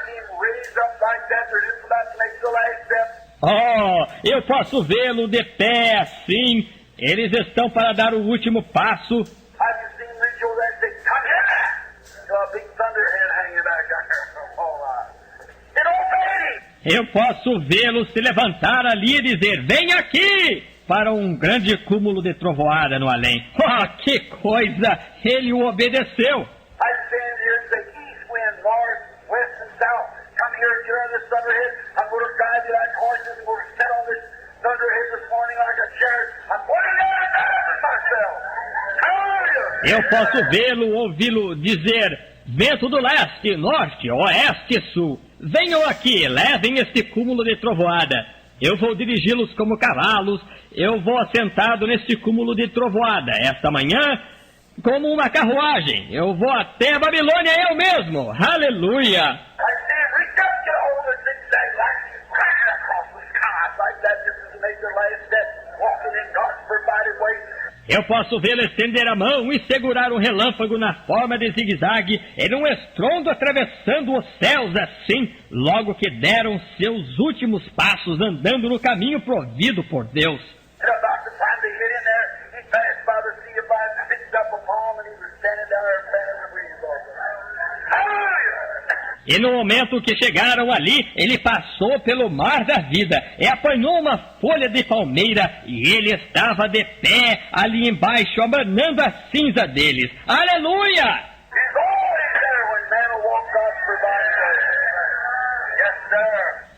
see him raised up like that. They're just about to make the last step. Oh, eu posso vê-lo de pé assim. Eles estão para dar o último passo. I can see him reach over there and say, come here. A big thunderhead hanging back there. All right. It obeyed him. Eu posso vê-lo se levantar ali e dizer, vem aqui! Para um grande cúmulo de trovoada no além. Oh, que coisa! Ele o obedeceu. I stand here and say, east wind, north, west, and south. Come here and get on this thunderhead. I'm going to drive you like horses and we're going to sit on this thunderhead this morning like a chariot. I'm going to get it myself. Hallelujah! Eu posso vê-lo, ouvi-lo dizer, vento do leste, norte, oeste e sul. Venham aqui, levem este cúmulo de trovoada. Eu vou dirigi-los como cavalos. Eu vou assentado neste cúmulo de trovoada. Esta manhã, como uma carruagem. Eu vou até a Babilônia eu mesmo. Aleluia! I stand, reach up, get hold of the zigzag like he's riding across the skies like that. This is to make their last step, walking in God's provided way. Eu posso vê-lo estender a mão e segurar um relâmpago na forma de zigue-zague, em um estrondo atravessando os céus assim, logo que deram seus últimos passos andando no caminho provido por Deus. And about the time they hit in there, he passed by the sea of fire, picked up a palm, and he was standing down there fanning the breeze off of it. Hallelujah! E no momento que chegaram ali, ele passou pelo mar da vida e apanhou uma folha de palmeira e ele estava de pé ali embaixo, abanando a cinza deles. Aleluia! He's always there when man will walk God's provided way. Yes, sir.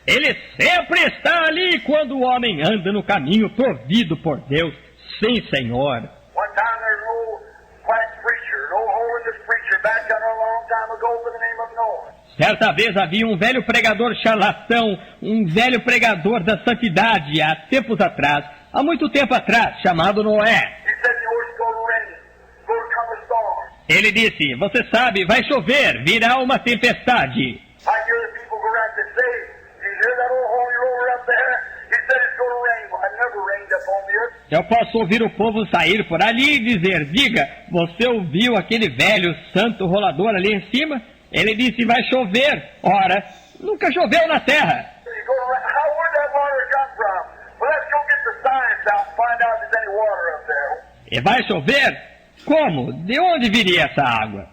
Ele sempre está ali quando o homem anda no caminho provido por Deus. Sim, Senhor. One time there's an old quack preacher, an old holiness preacher back down there a long time ago by the name of Noah. Certa vez havia um velho pregador charlatão, um velho pregador da santidade, há tempos atrás, há muito tempo atrás, chamado Noé. He said, you know, it's going to rain, it's going to come a storm. Ele disse, você sabe, vai chover, virá uma tempestade. I hear the people go around and say, you hear that old holy roller up there? He said it's going to rain. Well, it never rained up on the earth. Eu posso ouvir o povo sair por ali e dizer, diga, você ouviu aquele velho santo rolador ali em cima? Ele disse, vai chover. Ora, nunca choveu na terra. You go around, where'd that water come from? Well, let's go get the science out and find out if there's any water up there. E vai chover? Como? De onde viria essa água?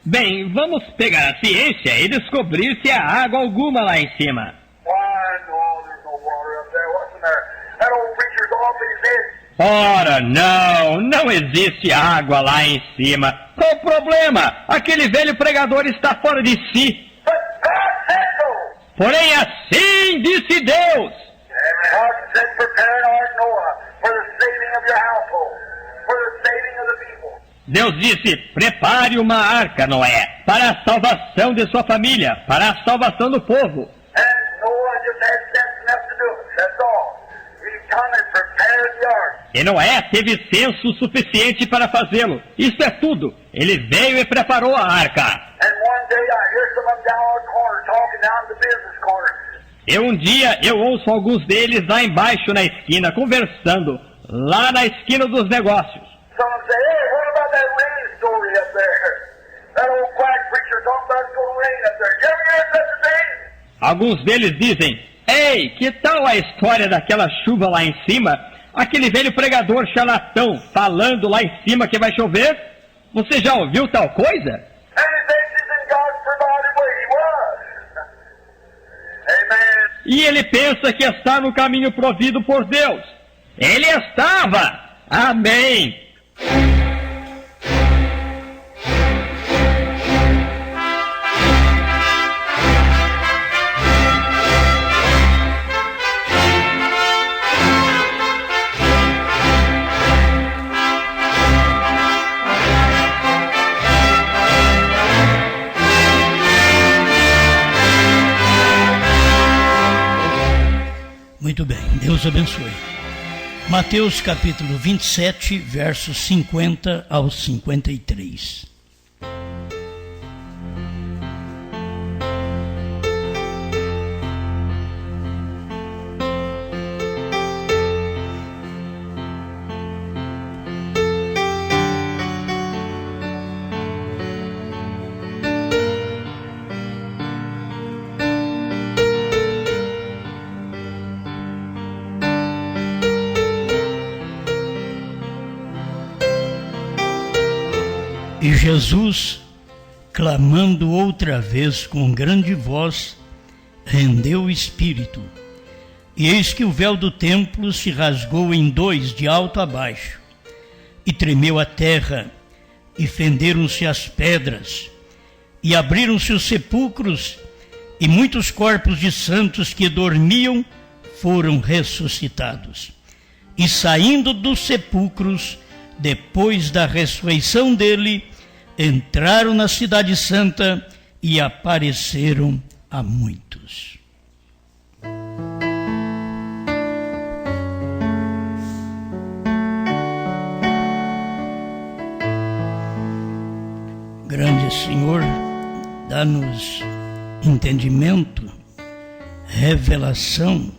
Bem, vamos pegar a ciência e descobrir se há água alguma lá em cima. Why, no, there's no water up there. What's the matter? That old preacher's off his head. Ora, não existe água lá em cima. Qual o problema? Aquele velho pregador está fora de si. But God said so. Porém, assim disse Deus. God said, prepare an ark, Noah, for the saving of your household, for the saving of the people. Deus disse, prepare uma arca, Noé, para a salvação de sua família, para a salvação do povo. And Noah just had sense enough to do it. That's all. He come and prepared the ark. E Noé teve senso suficiente para fazê-lo. Isso é tudo. Ele veio e preparou a arca. And one day I hear some of them down on the corner talking down in the business corner. E um dia eu ouço alguns deles lá embaixo na esquina, conversando, lá na esquina dos negócios. Some of them say, hey, what about that rain story up there? That old quack preacher talking about it's going to rain up there. You ever hear such a thing? Alguns deles dizem, ei, que tal a história daquela chuva lá em cima? Aquele velho pregador charlatão falando lá em cima que vai chover? Você já ouviu tal coisa? And he thinks he's in God's provided way. He was. Amen. E ele pensa que está no caminho provido por Deus. Ele estava. Amém. Muito bem, Deus abençoe. Mateus capítulo 27, versos 50 ao 53. Jesus, clamando outra vez com grande voz, rendeu o espírito. E eis que o véu do templo se rasgou em dois, de alto a baixo, e tremeu a terra, e fenderam-se as pedras, e abriram-se os sepulcros, e muitos corpos de santos que dormiam foram ressuscitados. E saindo dos sepulcros, depois da ressurreição dele, entraram na cidade santa e apareceram a muitos. Grande Senhor, dá-nos entendimento, revelação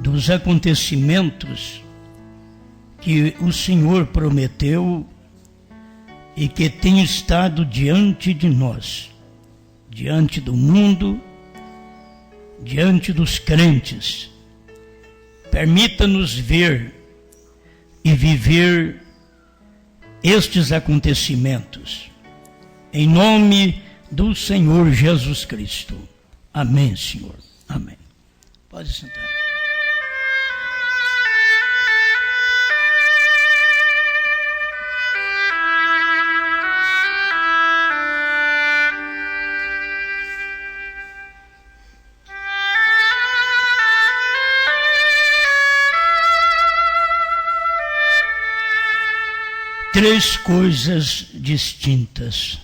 dos acontecimentos que o Senhor prometeu e que tem estado diante de nós, diante do mundo, diante dos crentes. Permita-nos ver e viver estes acontecimentos, em nome do Senhor Jesus Cristo. Amém, Senhor. Amém. Pode sentar. Três coisas distintas.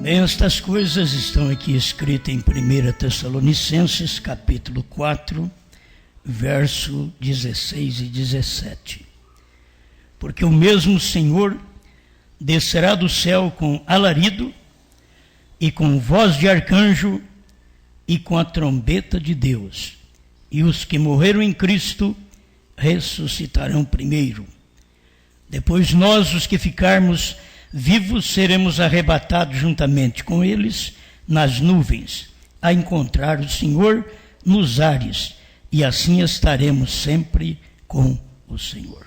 Bem, estas coisas estão aqui escritas em 1 Tessalonicenses, capítulo 4, verso 16 e 17. Porque o mesmo Senhor descerá do céu com alarido, e com voz de arcanjo, e com a trombeta de Deus. E os que morreram em Cristo ressuscitarão primeiro. Depois nós, os que ficarmos vivos, seremos arrebatados juntamente com eles nas nuvens, a encontrar o Senhor nos ares, e assim estaremos sempre com o Senhor.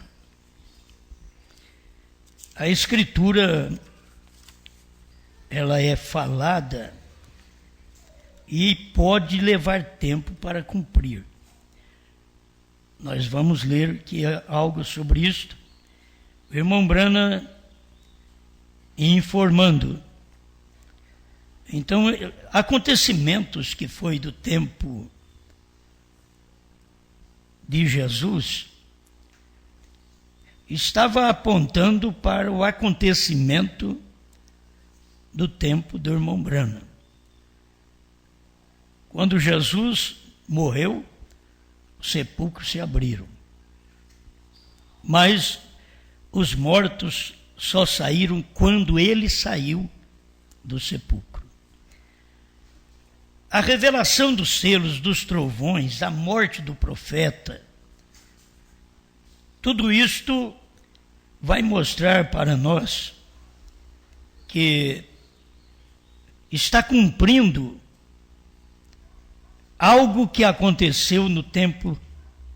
A Escritura, ela é falada e pode levar tempo para cumprir. Nós vamos ler aqui algo sobre isto. O irmão Branham informando. Então, acontecimentos que foi do tempo de Jesus estava apontando para o acontecimento do tempo do irmão Branham. Quando Jesus morreu, os sepulcros se abriram. Mas os mortos só saíram quando ele saiu do sepulcro. A revelação dos selos, dos trovões, a morte do profeta, tudo isto vai mostrar para nós que está cumprindo algo que aconteceu no tempo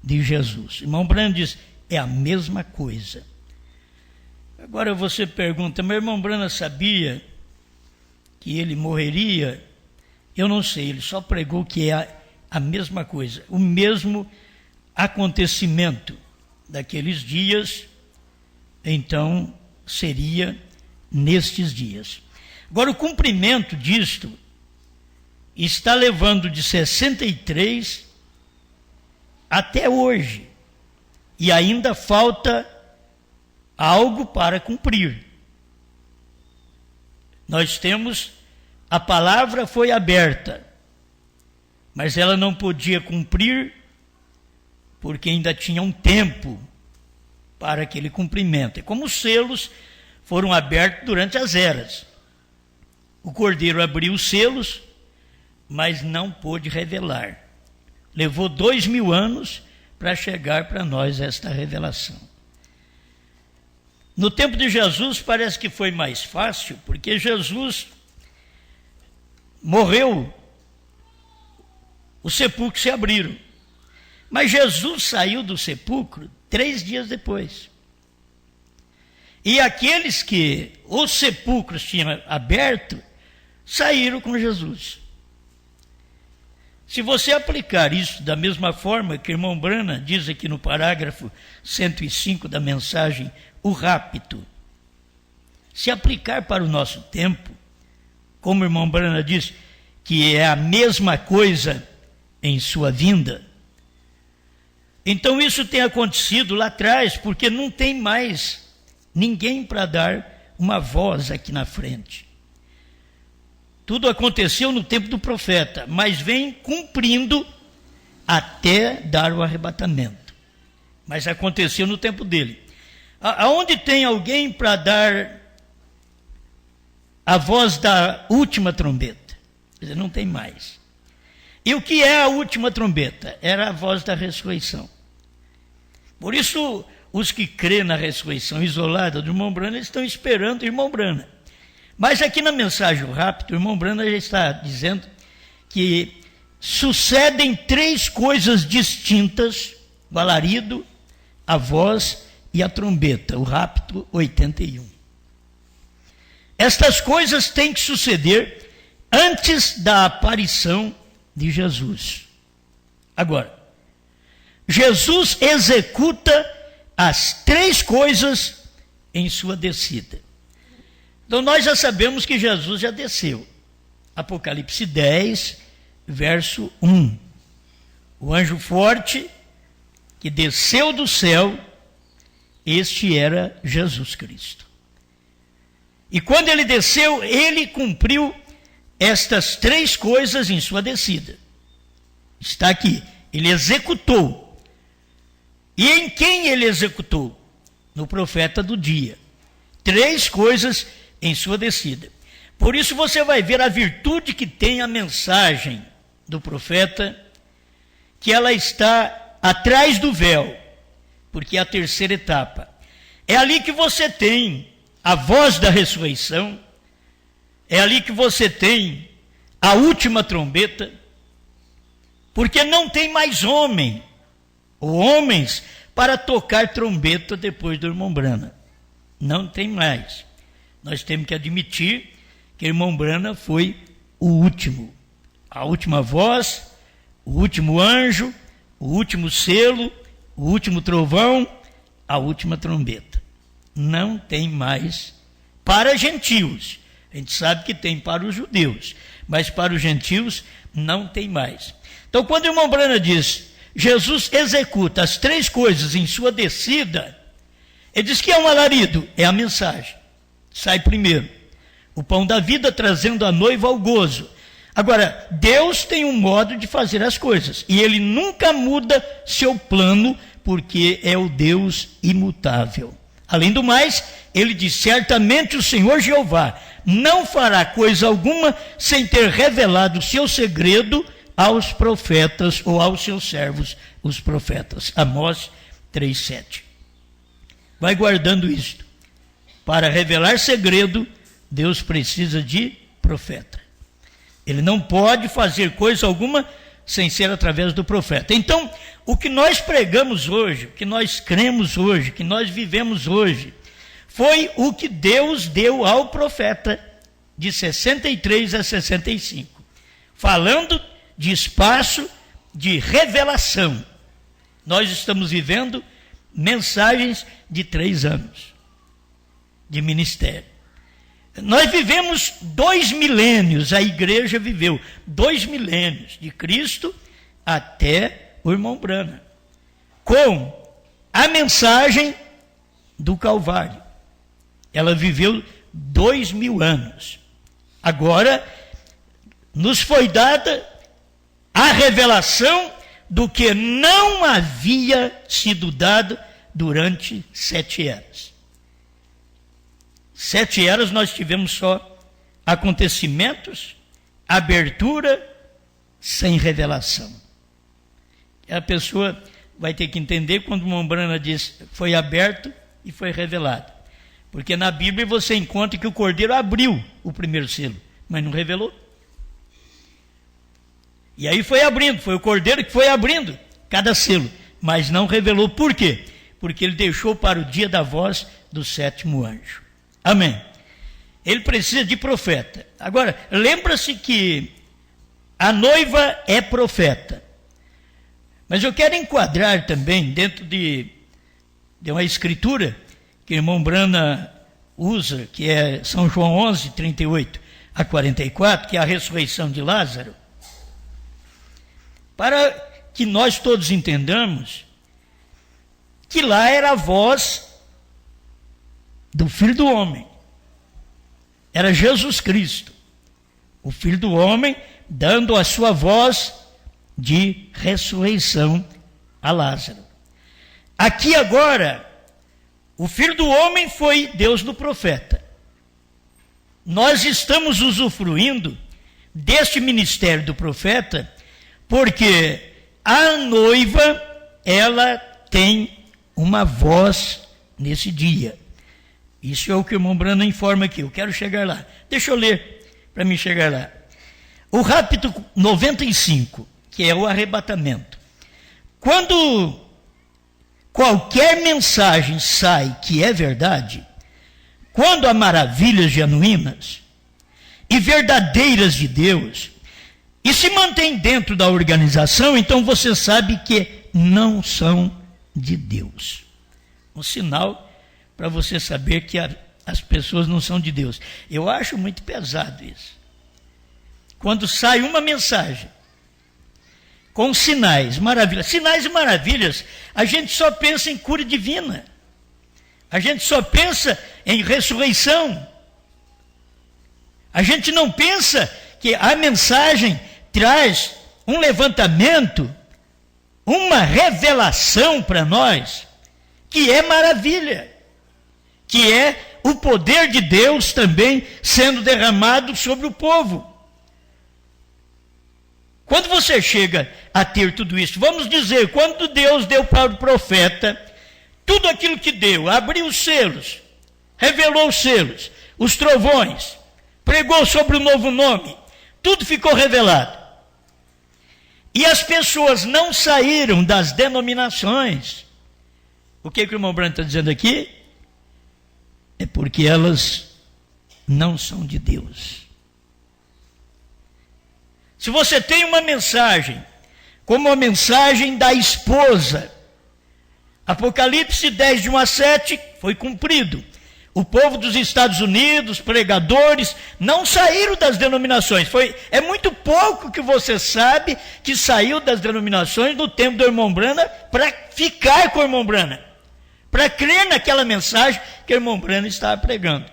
de Jesus. Irmão Branham diz, é a mesma coisa. Agora você pergunta, meu irmão Branham sabia que ele morreria? Eu não sei, ele só pregou que é a mesma coisa, o mesmo acontecimento daqueles dias, então seria nestes dias. Agora o cumprimento disto está levando de 63 até hoje, e ainda falta algo para cumprir. Nós temos, a palavra foi aberta, mas ela não podia cumprir, porque ainda tinha um tempo para aquele cumprimento. É como os selos foram abertos durante as eras. O Cordeiro abriu os selos, mas não pôde revelar. Levou 2000 anos para chegar para nós esta revelação. No tempo de Jesus parece que foi mais fácil, porque Jesus morreu, os sepulcros se abriram. Mas Jesus saiu do sepulcro 3 dias depois. E aqueles que os sepulcros tinham aberto, saíram com Jesus. Se você aplicar isso da mesma forma que o irmão Brana diz aqui no parágrafo 105 da mensagem, o rapto, se aplicar para o nosso tempo, como o irmão Brana diz, que é a mesma coisa em sua vinda, então isso tem acontecido lá atrás, porque não tem mais ninguém para dar uma voz aqui na frente. Tudo aconteceu no tempo do profeta, mas vem cumprindo até dar o arrebatamento. Mas aconteceu no tempo dele. Aonde tem alguém para dar a voz da última trombeta? Quer dizer, não tem mais. E o que é a última trombeta? Era a voz da ressurreição. Por isso, os que crêem na ressurreição isolada do irmão Brana estão esperando o irmão Brana. Mas aqui na mensagem rápida, o irmão Brana já está dizendo que sucedem 3 coisas distintas: o alarido, a voz e a trombeta, o rapto 81. Estas coisas têm que suceder antes da aparição de Jesus. Agora, Jesus executa as 3 coisas em sua descida. Então nós já sabemos que Jesus já desceu. Apocalipse 10, verso 1. O anjo forte que desceu do céu, este era Jesus Cristo. E quando ele desceu, ele cumpriu estas 3 coisas em sua descida. Está aqui, ele executou. E em quem ele executou? No profeta do dia. 3 coisas em sua descida. Por isso você vai ver a virtude que tem a mensagem do profeta, que ela está atrás do véu, porque é a 3ª etapa. É ali que você tem a voz da ressurreição, é ali que você tem a última trombeta, porque não tem mais homem ou homens para tocar trombeta depois do irmão Brana. Não tem mais. Nós temos que admitir que o irmão Brana foi o último. A última voz, o último anjo, o último selo, o último trovão, a última trombeta. Não tem mais para gentios. A gente sabe que tem para os judeus, mas para os gentios não tem mais. Então, quando o irmão Brana diz, Jesus executa as 3 coisas em sua descida, ele diz que é um alarido, é a mensagem. Sai primeiro. O pão da vida trazendo a noiva ao gozo. Agora, Deus tem um modo de fazer as coisas. E ele nunca muda seu plano, porque é o Deus imutável. Além do mais, ele diz, certamente o Senhor Jeová não fará coisa alguma sem ter revelado o seu segredo aos profetas ou aos seus servos, os profetas. Amós 3:7. Vai guardando isto. Para revelar segredo, Deus precisa de profeta. Ele não pode fazer coisa alguma sem ser através do profeta. Então, o que nós pregamos hoje, o que nós cremos hoje, o que nós vivemos hoje, foi o que Deus deu ao profeta de 63 a 65, falando de espaço de revelação. Nós estamos vivendo mensagens de 3 anos de ministério. Nós vivemos 2 milênios, a igreja viveu 2 milênios, de Cristo até o irmão Brana, com a mensagem do Calvário. Ela viveu 2000 anos. Agora, nos foi dada a revelação do que não havia sido dado durante 7 eras. 7 eras nós tivemos só acontecimentos, abertura, sem revelação. A pessoa vai ter que entender quando Mombrana diz foi aberto e foi revelado. Porque na Bíblia você encontra que o Cordeiro abriu o primeiro selo, mas não revelou. E aí foi abrindo, foi o Cordeiro que foi abrindo cada selo, mas não revelou. Por quê? Porque ele deixou para o dia da voz do sétimo anjo. Amém. Ele precisa de profeta. Agora, lembra-se que a noiva é profeta. Mas eu quero enquadrar também dentro de uma escritura que o irmão Brana usa, que é São João 11, 38 a 44, que é a ressurreição de Lázaro, para que nós todos entendamos que lá era a voz do Filho do Homem. Era Jesus Cristo, o Filho do Homem, dando a sua voz de ressurreição a Lázaro. Aqui agora, o Filho do Homem foi Deus do profeta. Nós estamos usufruindo deste ministério do profeta, porque a noiva, ela tem uma voz nesse dia. Isso é o que o irmão Brana informa aqui. Eu quero chegar lá. Deixa eu ler para mim chegar lá. O rapto 95, que é o arrebatamento. Quando qualquer mensagem sai que é verdade, quando há maravilhas genuínas e verdadeiras de Deus, e se mantém dentro da organização, então você sabe que não são de Deus. Um sinal para você saber que as pessoas não são de Deus. Eu acho muito pesado isso. Quando sai uma mensagem com sinais, maravilhas. Sinais e maravilhas, a gente só pensa em cura divina. A gente só pensa em ressurreição. A gente não pensa que a mensagem traz um levantamento, uma revelação para nós, que é maravilha, que é o poder de Deus também sendo derramado sobre o povo. Quando você chega a ter tudo isso, vamos dizer, quando Deus deu para o profeta tudo aquilo que deu, abriu os selos, revelou os selos, os trovões, pregou sobre o novo nome, tudo ficou revelado. E as pessoas não saíram das denominações. O que o irmão Branco está dizendo aqui? É porque elas não são de Deus. Se você tem uma mensagem, como a mensagem da esposa, Apocalipse 10, de 1 a 7, foi cumprido. O povo dos Estados Unidos, pregadores, não saíram das denominações. É muito pouco que você sabe que saiu das denominações no tempo do irmão Brana para ficar com o irmão Brana, para crer naquela mensagem que o irmão Brana estava pregando.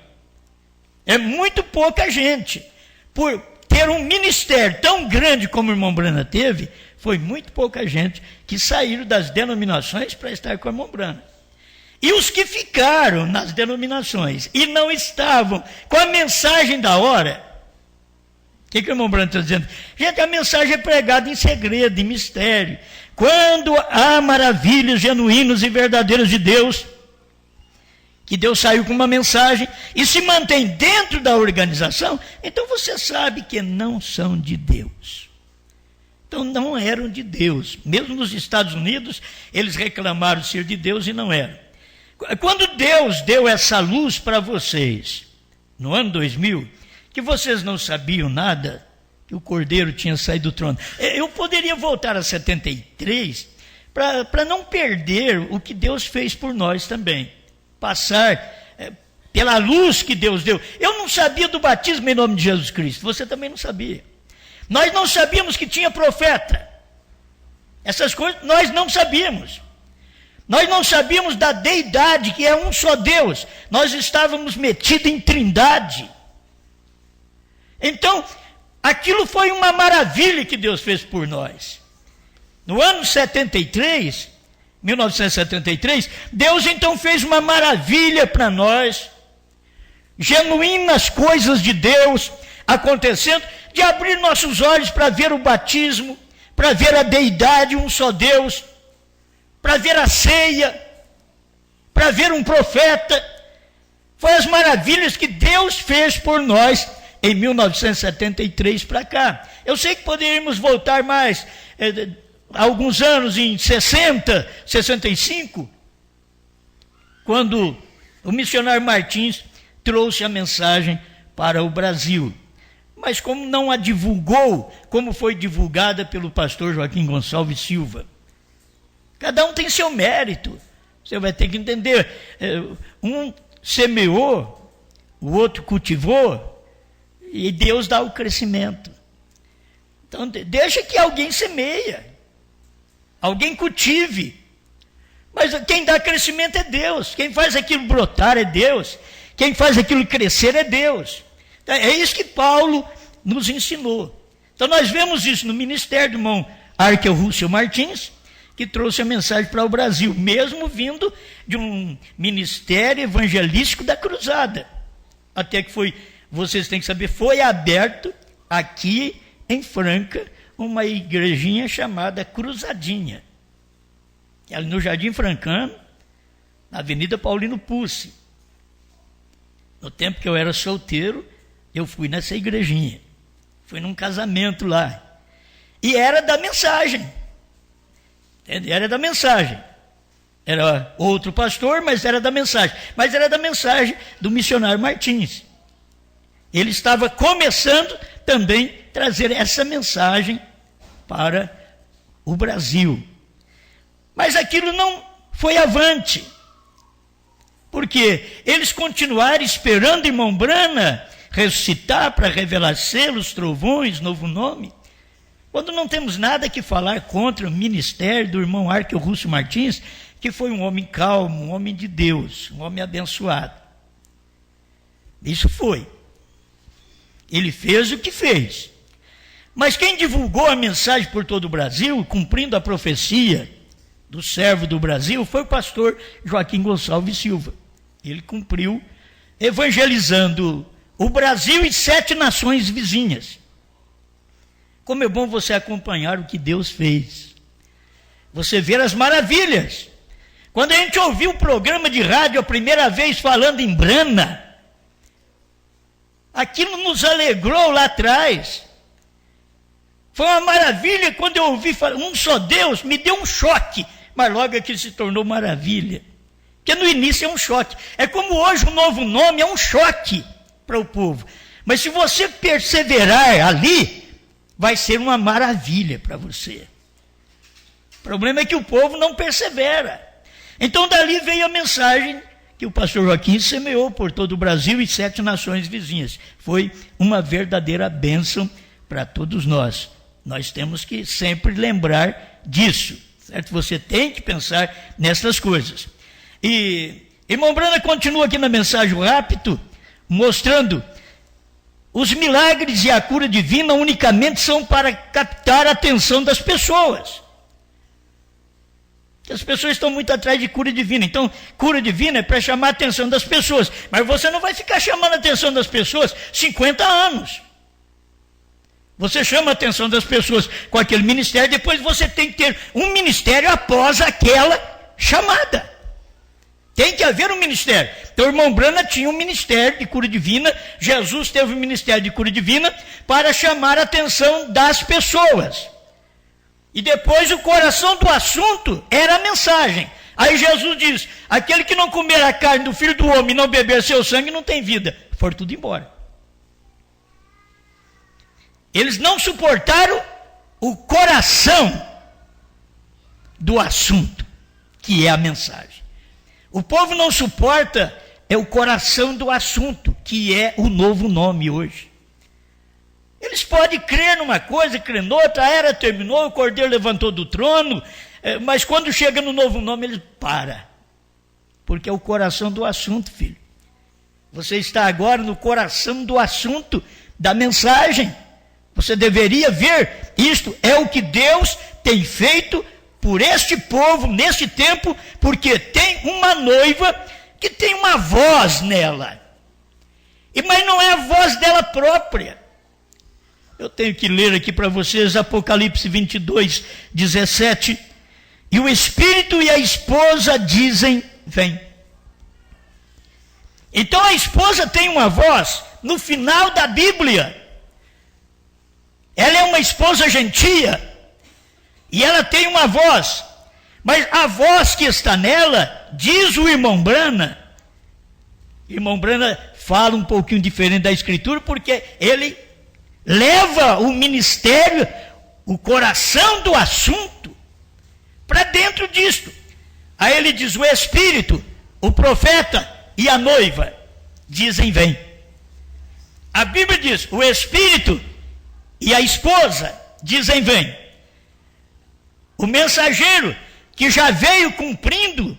É muito pouca gente. Por ter um ministério tão grande como o irmão Brana teve, foi muito pouca gente que saíram das denominações para estar com o irmão Brana. E os que ficaram nas denominações e não estavam com a mensagem da hora, o que o irmão Branco está dizendo? Gente, a mensagem é pregada em segredo, em mistério. Quando há maravilhas genuínas e verdadeiras de Deus, que Deus saiu com uma mensagem e se mantém dentro da organização, então você sabe que não são de Deus. Então não eram de Deus. Mesmo nos Estados Unidos, eles reclamaram ser de Deus e não eram. Quando Deus deu essa luz para vocês, no ano 2000, que vocês não sabiam nada, que o Cordeiro tinha saído do trono. Eu poderia voltar a 73 para não perder o que Deus fez por nós também. Passar pela luz que Deus deu. Eu não sabia do batismo em nome de Jesus Cristo, você também não sabia. Nós não sabíamos que tinha profeta. Essas coisas nós não sabíamos. Nós não sabíamos da deidade, que é um só Deus. Nós estávamos metidos em trindade. Então, aquilo foi uma maravilha que Deus fez por nós. No ano 73, 1973, Deus então fez uma maravilha para nós. Genuínas coisas de Deus acontecendo, de abrir nossos olhos para ver o batismo, para ver a deidade, um só Deus. para ver a ceia, para ver um profeta. Foi as maravilhas que Deus fez por nós em 1973 para cá. Eu sei que poderíamos voltar mais alguns anos, em 60, 65, quando o missionário Martins trouxe a mensagem para o Brasil. Mas como não a divulgou, como foi divulgada pelo pastor Joaquim Gonçalves Silva. Cada um tem seu mérito. Você vai ter que entender. Um semeou, o outro cultivou, e Deus dá o crescimento. Então, deixa que alguém semeia, alguém cultive. Mas quem dá crescimento é Deus. Quem faz aquilo brotar é Deus. Quem faz aquilo crescer é Deus. Então, é isso que Paulo nos ensinou. Então nós vemos isso no ministério do irmão Arkel Russell Martins, que trouxe a mensagem para o Brasil, mesmo vindo de um ministério evangelístico da Cruzada. Até que foi, vocês têm que saber, foi aberto aqui em Franca uma igrejinha chamada Cruzadinha. Ali no Jardim Francano, na Avenida Paulino Pucci. No tempo que eu era solteiro, eu fui nessa igrejinha. Fui num casamento lá. E era da mensagem. Era da mensagem. Era outro pastor, mas era da mensagem. Mas era da mensagem do missionário Martins. Ele estava começando também a trazer essa mensagem para o Brasil. Mas aquilo não foi avante. Porque eles continuaram esperando irmão Brana ressuscitar para revelar selos, trovões, novo nome. Quando não temos nada que falar contra o ministério do irmão Arkel Russell Martins, que foi um homem calmo, um homem de Deus, um homem abençoado. Isso foi. Ele fez o que fez. Mas quem divulgou a mensagem por todo o Brasil, cumprindo a profecia do servo do Brasil, foi o pastor Joaquim Gonçalves Silva. Ele cumpriu evangelizando o Brasil e 7 nações vizinhas. Como é bom você acompanhar o que Deus fez. Você ver as maravilhas. Quando a gente ouviu o programa de rádio a primeira vez falando em Brana, aquilo nos alegrou lá atrás. Foi uma maravilha quando eu ouvi falar, um só Deus, me deu um choque, mas logo aquilo se tornou maravilha. Porque no início é um choque. É como hoje o novo nome é um choque para o povo. Mas se você perseverar ali, vai ser uma maravilha para você. O problema é que o povo não persevera. Então dali veio a mensagem que o pastor Joaquim semeou por todo o Brasil e 7 nações vizinhas. Foi uma verdadeira bênção para todos nós. Nós temos que sempre lembrar disso, certo? Você tem que pensar nessas coisas. E irmão Brana continua aqui na mensagem rápido, mostrando os milagres e a cura divina unicamente são para captar a atenção das pessoas. As pessoas estão muito atrás de cura divina. Então, cura divina é para chamar a atenção das pessoas. Mas você não vai ficar chamando a atenção das pessoas 50 anos. Você chama a atenção das pessoas com aquele ministério, depois você tem que ter um ministério após aquela chamada. Tem que haver um ministério. Então o irmão Brana tinha um ministério de cura divina, Jesus teve um ministério de cura divina para chamar a atenção das pessoas. E depois o coração do assunto era a mensagem. Aí Jesus diz, aquele que não comer a carne do Filho do Homem e não beber seu sangue não tem vida. Foram tudo embora. Eles não suportaram o coração do assunto, que é a mensagem. O povo não suporta o coração do assunto, que é o novo nome hoje. Eles podem crer numa coisa, crer noutra, a era terminou, o Cordeiro levantou do trono, mas quando chega no novo nome, eles param. Porque é o coração do assunto, filho. Você está agora no coração do assunto da mensagem. Você deveria ver isto, é o que Deus tem feito por este povo, neste tempo, porque tem uma noiva que tem uma voz nela. Mas não é a voz dela própria. Eu tenho que ler aqui para vocês Apocalipse 22, 17, E o Espírito e a esposa dizem, vem. Então a esposa tem uma voz no final da Bíblia. Ela é uma esposa gentia. E ela tem uma voz. Mas a voz que está nela, diz o irmão Brana fala um pouquinho diferente da Escritura, porque ele leva o ministério, o coração do assunto, para dentro disto. Aí ele diz, o Espírito, o profeta e a noiva dizem, vem. A Bíblia diz, o Espírito e a esposa dizem, vem. O mensageiro, que já veio cumprindo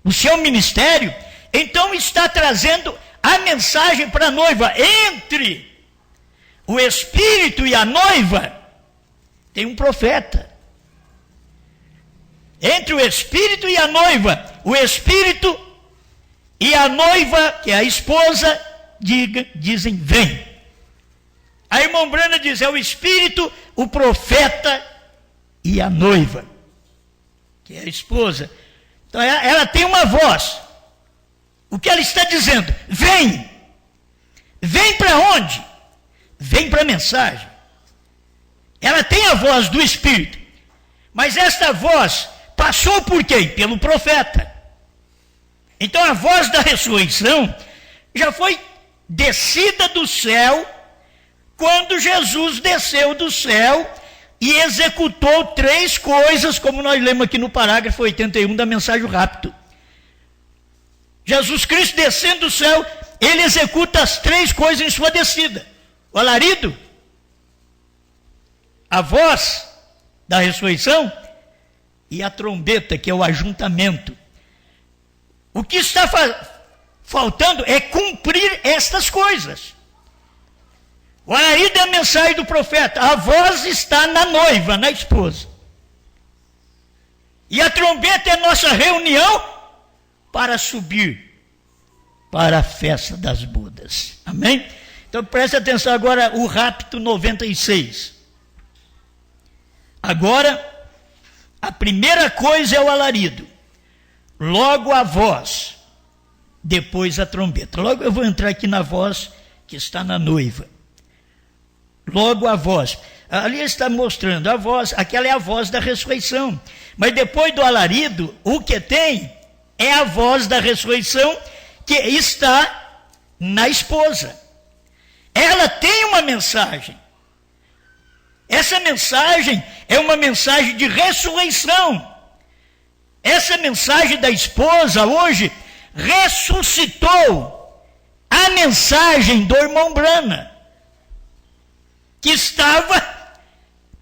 o seu ministério, então está trazendo a mensagem para a noiva. Entre o Espírito e a noiva, tem um profeta. Entre o Espírito e a noiva, o Espírito e a noiva, que é a esposa, dizem, vem. A irmã Brana diz, é o Espírito, o profeta e a noiva, que é a esposa. Então ela tem uma voz. O que ela está dizendo? Vem. Vem para onde? Vem para a mensagem. Ela tem a voz do Espírito. Mas esta voz passou por quem? Pelo profeta. Então a voz da ressurreição já foi descida do céu quando Jesus desceu do céu e executou 3 coisas, como nós lemos aqui no parágrafo 81 da mensagem rápido. Jesus Cristo descendo do céu, ele executa as 3 coisas em sua descida. O alarido, a voz da ressurreição e a trombeta, que é o ajuntamento. O que está faltando é cumprir estas coisas. O alarido é a mensagem do profeta, a voz está na noiva, na esposa. E a trombeta é a nossa reunião para subir para a festa das bodas. Amém? Então preste atenção agora, o rapto 96. Agora, a primeira coisa é o alarido, logo a voz, depois a trombeta. Logo eu vou entrar aqui na voz que está na noiva. Logo a voz. Ali está mostrando a voz, aquela é a voz da ressurreição. Mas depois do alarido, o que tem é a voz da ressurreição que está na esposa. Ela tem uma mensagem. Essa mensagem é uma mensagem de ressurreição. Essa mensagem da esposa hoje ressuscitou a mensagem do irmão Brana, que estava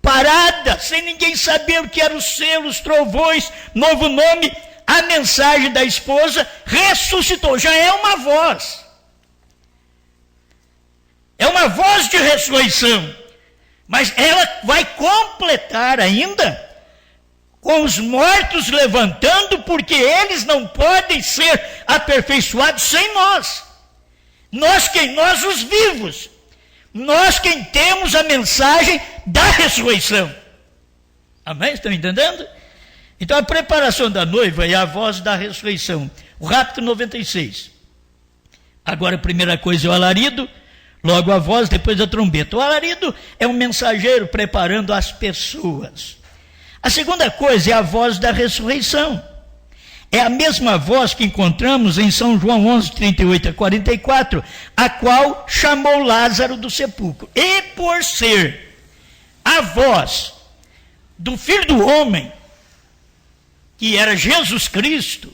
parada, sem ninguém saber o que eram os selos, trovões, novo nome. A mensagem da esposa ressuscitou, já é uma voz. É uma voz de ressurreição. Mas ela vai completar ainda com os mortos levantando, porque eles não podem ser aperfeiçoados sem nós. Nós os vivos. Nós quem temos a mensagem da ressurreição. Amém? Estão entendendo? Então a preparação da noiva é a voz da ressurreição. O rapto 96. Agora a primeira coisa é o alarido, logo a voz, depois a trombeta. O alarido é um mensageiro preparando as pessoas. A segunda coisa é a voz da ressurreição. É a mesma voz que encontramos em São João 11, 38 a 44, a qual chamou Lázaro do sepulcro. E por ser a voz do Filho do Homem, que era Jesus Cristo,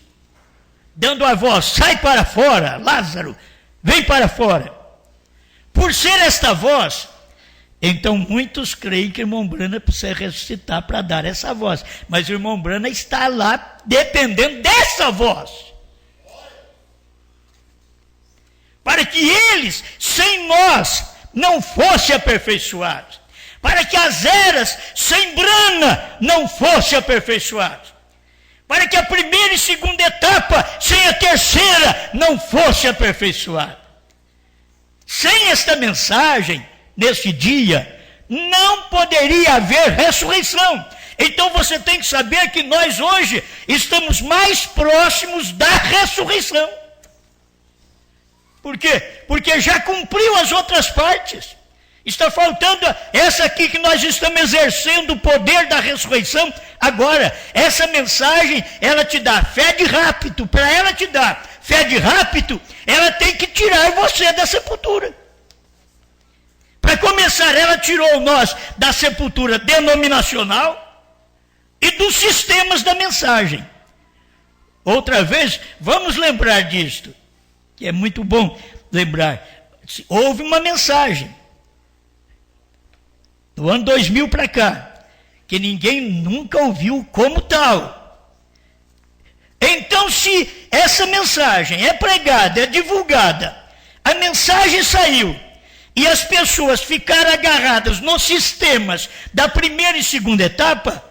dando a voz, sai para fora, Lázaro, vem para fora. Por ser esta voz, então muitos creem que o irmão Brana precisa ressuscitar para dar essa voz. Mas o irmão Brana está lá dependendo dessa voz. Para que eles, sem nós, não fossem aperfeiçoados. Para que as eras sem Brana não fossem aperfeiçoadas. Para que a primeira e segunda etapa, sem a terceira, não fosse aperfeiçoada. Sem esta mensagem, neste dia, não poderia haver ressurreição. Então você tem que saber que nós hoje estamos mais próximos da ressurreição. Por quê? Porque já cumpriu as outras partes. Está faltando essa aqui que nós estamos exercendo o poder da ressurreição. Agora, essa mensagem, ela te dá fé de rápido. Para ela te dar fé de rápido, ela tem que tirar você da sepultura. Para começar, ela tirou nós da sepultura denominacional e dos sistemas da mensagem. Outra vez, vamos lembrar disto, que é muito bom lembrar. Houve uma mensagem, do ano 2000 para cá, que ninguém nunca ouviu como tal. Então, se essa mensagem é pregada, é divulgada, a mensagem saiu, e as pessoas ficaram agarradas nos sistemas da primeira e segunda etapa,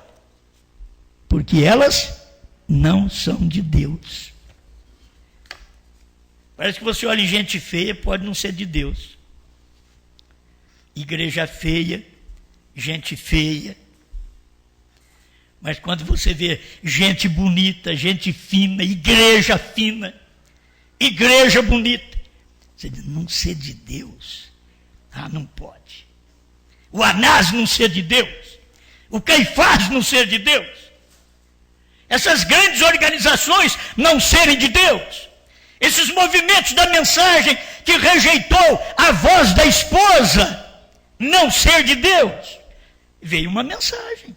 porque elas não são de Deus. Parece que você olha gente feia, pode não ser de Deus. Igreja feia, gente feia. Mas quando você vê gente bonita, gente fina, igreja bonita, você diz, não ser de Deus. Ah, não pode. O Anás não ser de Deus. O Caifás não ser de Deus. Essas grandes organizações não serem de Deus. Esses movimentos da mensagem que rejeitou a voz da esposa não ser de Deus. Veio uma mensagem.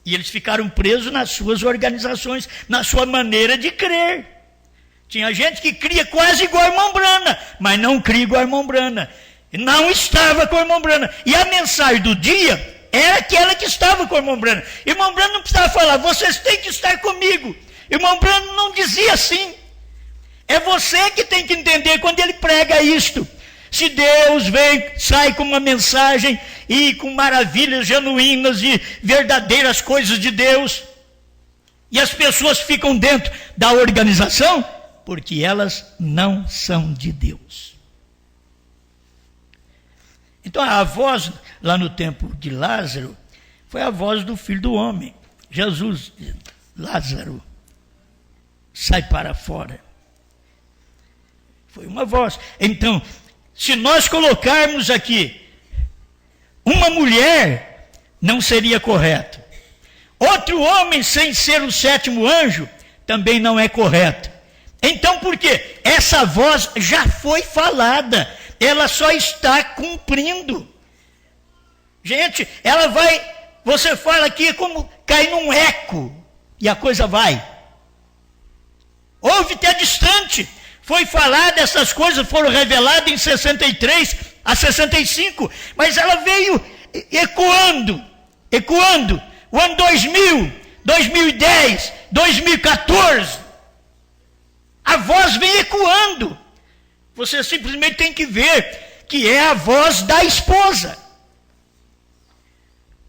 E eles ficaram presos nas suas organizações, na sua maneira de crer. Tinha gente que cria quase igual a irmã Brana, mas não cria igual a irmã Brana. Não estava com a irmã Brana. E a mensagem do dia era aquela que estava com a irmã Brana. Irmã Brana não precisava falar, vocês têm que estar comigo. Irmã Brana não dizia assim. É você que tem que entender quando ele prega isto. Se Deus vem, sai com uma mensagem e com maravilhas genuínas e verdadeiras coisas de Deus, e as pessoas ficam dentro da organização, porque elas não são de Deus. Então a voz lá no tempo de Lázaro foi a voz do Filho do Homem. Jesus, Lázaro, sai para fora. Foi uma voz. Então, se nós colocarmos aqui uma mulher, não seria correto. Outro homem sem ser o sétimo anjo, também não é correto. Então por quê? Essa voz já foi falada, ela só está cumprindo. Gente, ela vai, você fala aqui, é como cair num eco, e a coisa vai. Ouve até distante. Foi falada, essas coisas foram reveladas em 63 a 65, mas ela veio ecoando. O ano 2000, 2010, 2014, a voz vem ecoando. Você simplesmente tem que ver que é a voz da esposa.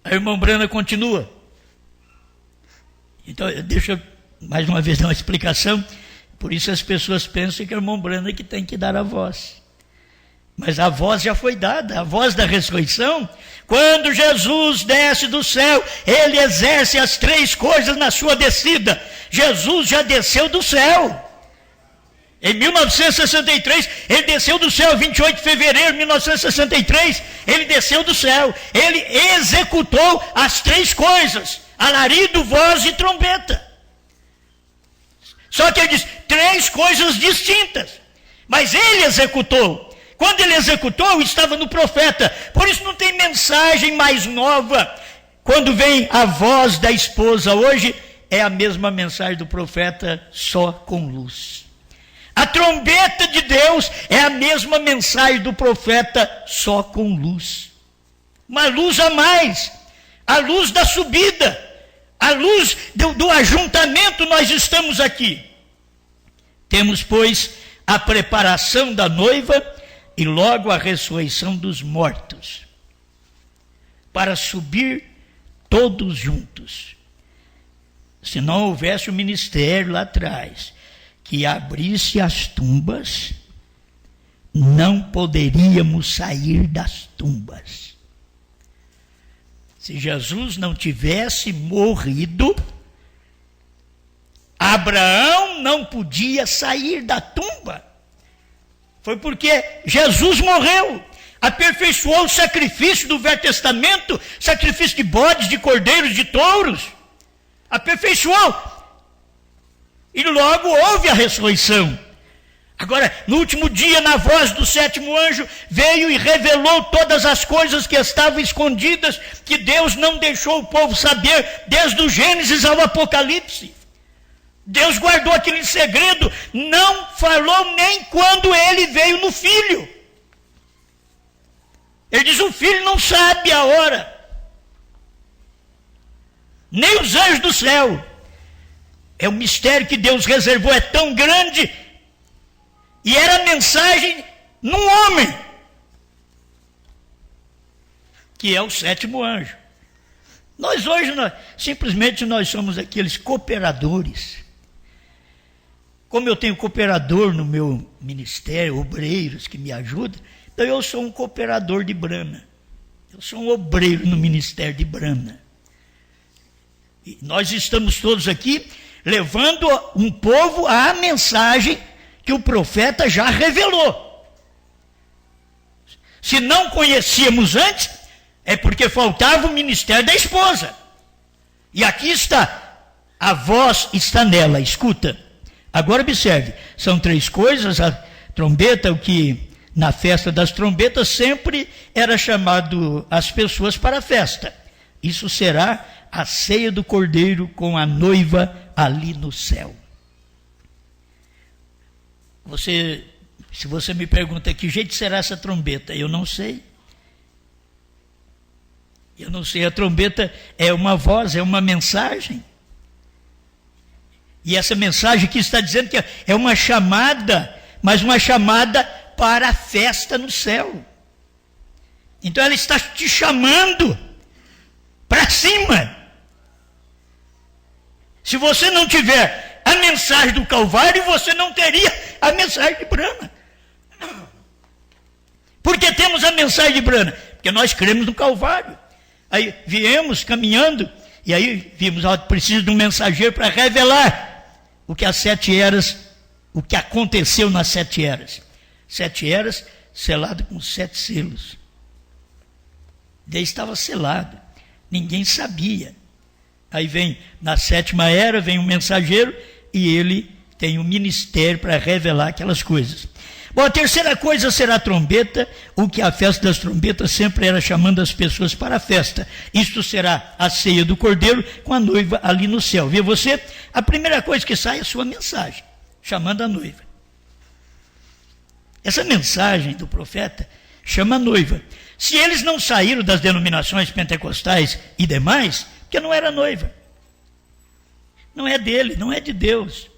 A irmã Brana continua. Então, deixa eu mais uma vez dar uma explicação. Por isso as pessoas pensam que é a irmã Brana que tem que dar a voz. Mas a voz já foi dada, a voz da ressurreição. Quando Jesus desce do céu, ele exerce as três coisas na sua descida. Jesus já desceu do céu. Em 1963, ele desceu do céu, 28 de fevereiro de 1963, ele desceu do céu. Ele executou as três coisas, alarido, voz e trombeta. Só que ele diz, três coisas distintas. Mas ele executou. Quando ele executou, estava no profeta. Por isso não tem mensagem mais nova. Quando vem a voz da esposa hoje, é a mesma mensagem do profeta, só com luz. A trombeta de Deus é a mesma mensagem do profeta, só com luz. Uma luz a mais. A luz da subida. A luz do ajuntamento, nós estamos aqui. Temos, pois, a preparação da noiva e logo a ressurreição dos mortos, para subir todos juntos. Se não houvesse o ministério lá atrás, que abrisse as tumbas, não poderíamos sair das tumbas. Se Jesus não tivesse morrido, Abraão não podia sair da tumba. Foi porque Jesus morreu, aperfeiçoou o sacrifício do Velho Testamento, sacrifício de bodes, de cordeiros, de touros, aperfeiçoou. E logo houve a ressurreição. Agora, no último dia, na voz do sétimo anjo, veio e revelou todas as coisas que estavam escondidas, que Deus não deixou o povo saber, desde o Gênesis ao Apocalipse. Deus guardou aquele segredo, não falou nem quando ele veio no Filho. Ele diz, o Filho não sabe a hora, nem os anjos do céu. É um mistério que Deus reservou, é tão grande, e era a mensagem num homem, que é o sétimo anjo. Nós hoje, simplesmente nós somos aqueles cooperadores. Como eu tenho cooperador no meu ministério, obreiros que me ajudam, então eu sou um cooperador de Brana. Eu sou um obreiro no ministério de Brana. E nós estamos todos aqui levando um povo à mensagem que o profeta já revelou. Se não conhecíamos antes, é porque faltava o ministério da esposa. E aqui está, a voz está nela, escuta. Agora observe, são três coisas, a trombeta, o que na festa das trombetas sempre era chamado as pessoas para a festa. Isso será a ceia do Cordeiro com a noiva ali no céu. Se você me pergunta que jeito será essa trombeta, eu não sei. Eu não sei, a trombeta é uma voz, é uma mensagem. E essa mensagem que está dizendo que é uma chamada, mas uma chamada para a festa no céu. Então ela está te chamando para cima. Se você não tiver a mensagem do Calvário, você não teria a mensagem de Brana. Por que temos a mensagem de Brana? Porque nós cremos no Calvário. Aí viemos caminhando, e aí vimos, preciso de um mensageiro para revelar o que as 7 eras, o que aconteceu nas 7 eras. 7 eras selado com 7 selos. Daí estava selado, ninguém sabia. Aí vem, na 7ª era, vem um mensageiro, e ele tem um ministério para revelar aquelas coisas. Bom, a terceira coisa será a trombeta, o que a festa das trombetas sempre era chamando as pessoas para a festa. Isto será a ceia do Cordeiro com a noiva ali no céu. Vê você? A primeira coisa que sai é a sua mensagem, chamando a noiva. Essa mensagem do profeta chama a noiva. Se eles não saíram das denominações pentecostais e demais, porque não era noiva. Não é dele, não é de Deus.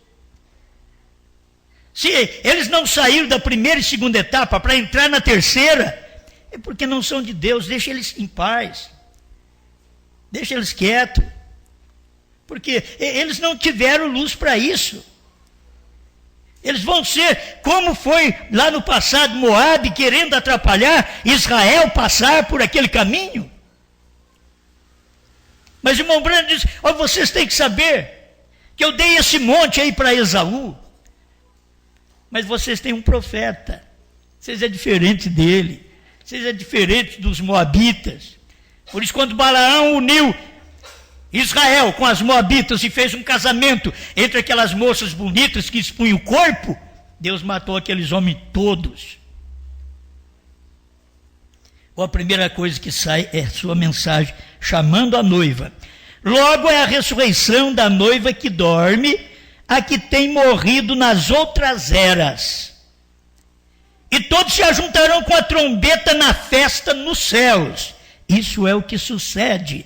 Se eles não saíram da primeira e segunda etapa para entrar na terceira, é porque não são de Deus. Deixa eles em paz. Deixa eles quietos. Porque eles não tiveram luz para isso. Eles vão ser como foi lá no passado Moabe, querendo atrapalhar Israel passar por aquele caminho. Mas o irmão Branham diz, vocês têm que saber que eu dei esse monte aí para Esaú. Mas vocês têm um profeta. Vocês é diferente dele. Vocês é diferente dos moabitas. Por isso, quando Balaão uniu Israel com as moabitas e fez um casamento entre aquelas moças bonitas que expunham o corpo, Deus matou aqueles homens todos. A primeira coisa que sai é a sua mensagem, chamando a noiva. Logo é a ressurreição da noiva que dorme, a que tem morrido nas outras eras. E todos se ajuntarão com a trombeta na festa nos céus. Isso é o que sucede,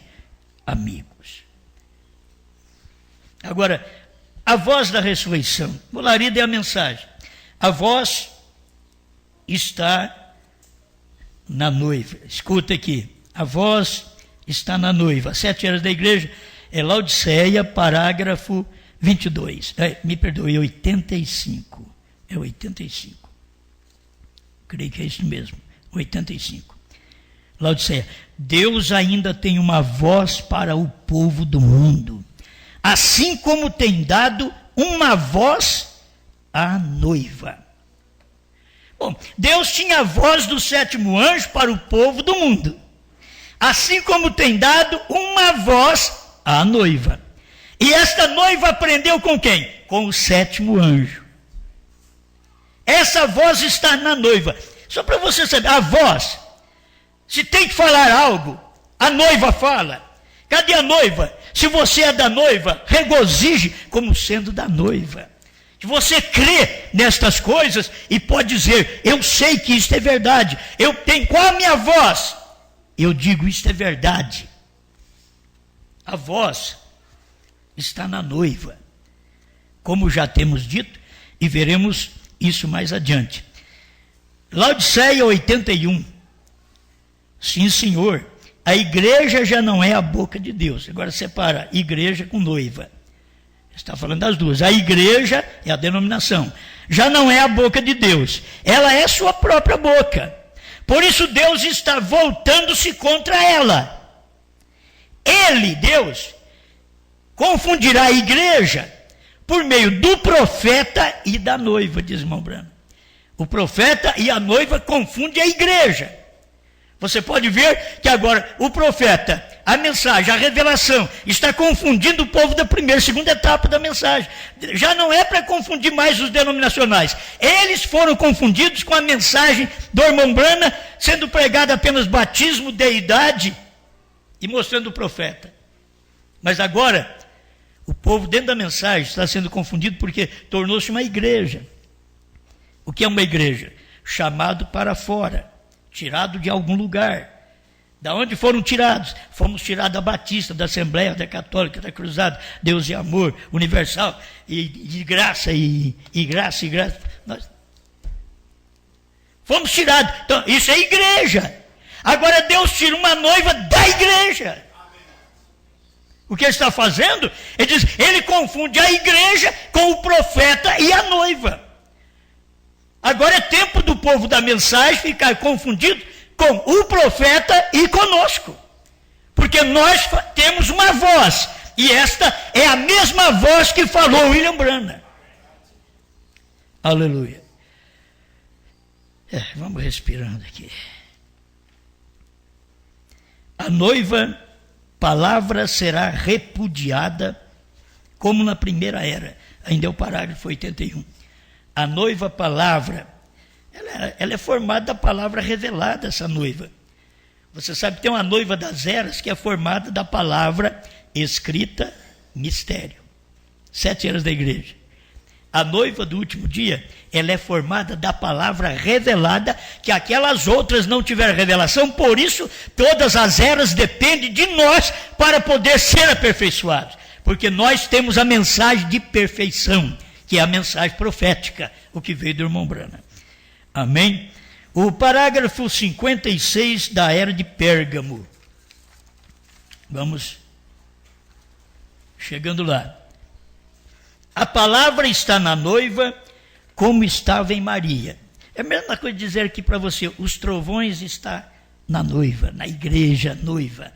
amigos. Agora, a voz da ressurreição. Vou lá ler a mensagem. A voz está na noiva. Escuta aqui. A voz está na noiva. As 7 eras da igreja é Laodiceia, parágrafo 22. Me perdoe, é 85. É 85. Creio que é isso mesmo. 85. Laodiceia, Deus ainda tem uma voz para o povo do mundo, assim como tem dado uma voz à noiva. Bom, Deus tinha a voz do sétimo anjo para o povo do mundo, assim como tem dado uma voz à noiva. E esta noiva aprendeu com quem? Com o sétimo anjo. Essa voz está na noiva. Só para você saber, a voz, se tem que falar algo, a noiva fala. Cadê a noiva? Se você é da noiva, regozije como sendo da noiva. Se você crê nestas coisas e pode dizer, eu sei que isto é verdade, eu tenho, qual a minha voz? Eu digo, isto é verdade. A voz está na noiva, como já temos dito, e veremos isso mais adiante. Laodiceia 81. Sim, senhor, a igreja já não é a boca de Deus. Agora separa igreja com noiva. Está falando das duas. A igreja é a denominação. Já não é a boca de Deus. Ela é sua própria boca. Por isso Deus está voltando-se contra ela. Ele, Deus, confundirá a igreja por meio do profeta e da noiva, diz irmão Branham. O profeta e a noiva confundem a igreja. Você pode ver que agora o profeta, a mensagem, a revelação, está confundindo o povo da primeira e segunda etapa da mensagem. Já não é para confundir mais os denominacionais. Eles foram confundidos com a mensagem do irmão Branham, sendo pregado apenas batismo, deidade e mostrando o profeta. Mas agora, o povo dentro da mensagem está sendo confundido porque tornou-se uma igreja. O que é uma igreja? Chamado para fora, tirado de algum lugar. Da onde foram tirados? Fomos tirados da Batista, da Assembleia, da Católica, da Cruzada, Deus e Amor, Universal, e graça, e graça, e graça. Nós fomos tirados. Então, isso é igreja. Agora Deus tira uma noiva da igreja. O que ele está fazendo? Ele diz, ele confunde a igreja com o profeta e a noiva. Agora é tempo do povo da mensagem ficar confundido com o profeta e conosco. Porque nós temos uma voz, e esta é a mesma voz que falou William Branham. Aleluia. Vamos respirando aqui. A noiva, palavra será repudiada, como na primeira era. Ainda é o parágrafo 81. A noiva palavra, ela é formada da palavra revelada, essa noiva. Você sabe que tem uma noiva das eras que é formada da palavra escrita, mistério. 7 eras da igreja. A noiva do último dia, ela é formada da palavra revelada, que aquelas outras não tiveram revelação, por isso todas as eras dependem de nós para poder ser aperfeiçoados. Porque nós temos a mensagem de perfeição, que é a mensagem profética, o que veio do irmão Branham. Amém? O parágrafo 56 da era de Pérgamo. Vamos chegando lá. A palavra está na noiva, como estava em Maria. É a mesma coisa dizer aqui para você, os trovões estão na noiva, na igreja noiva.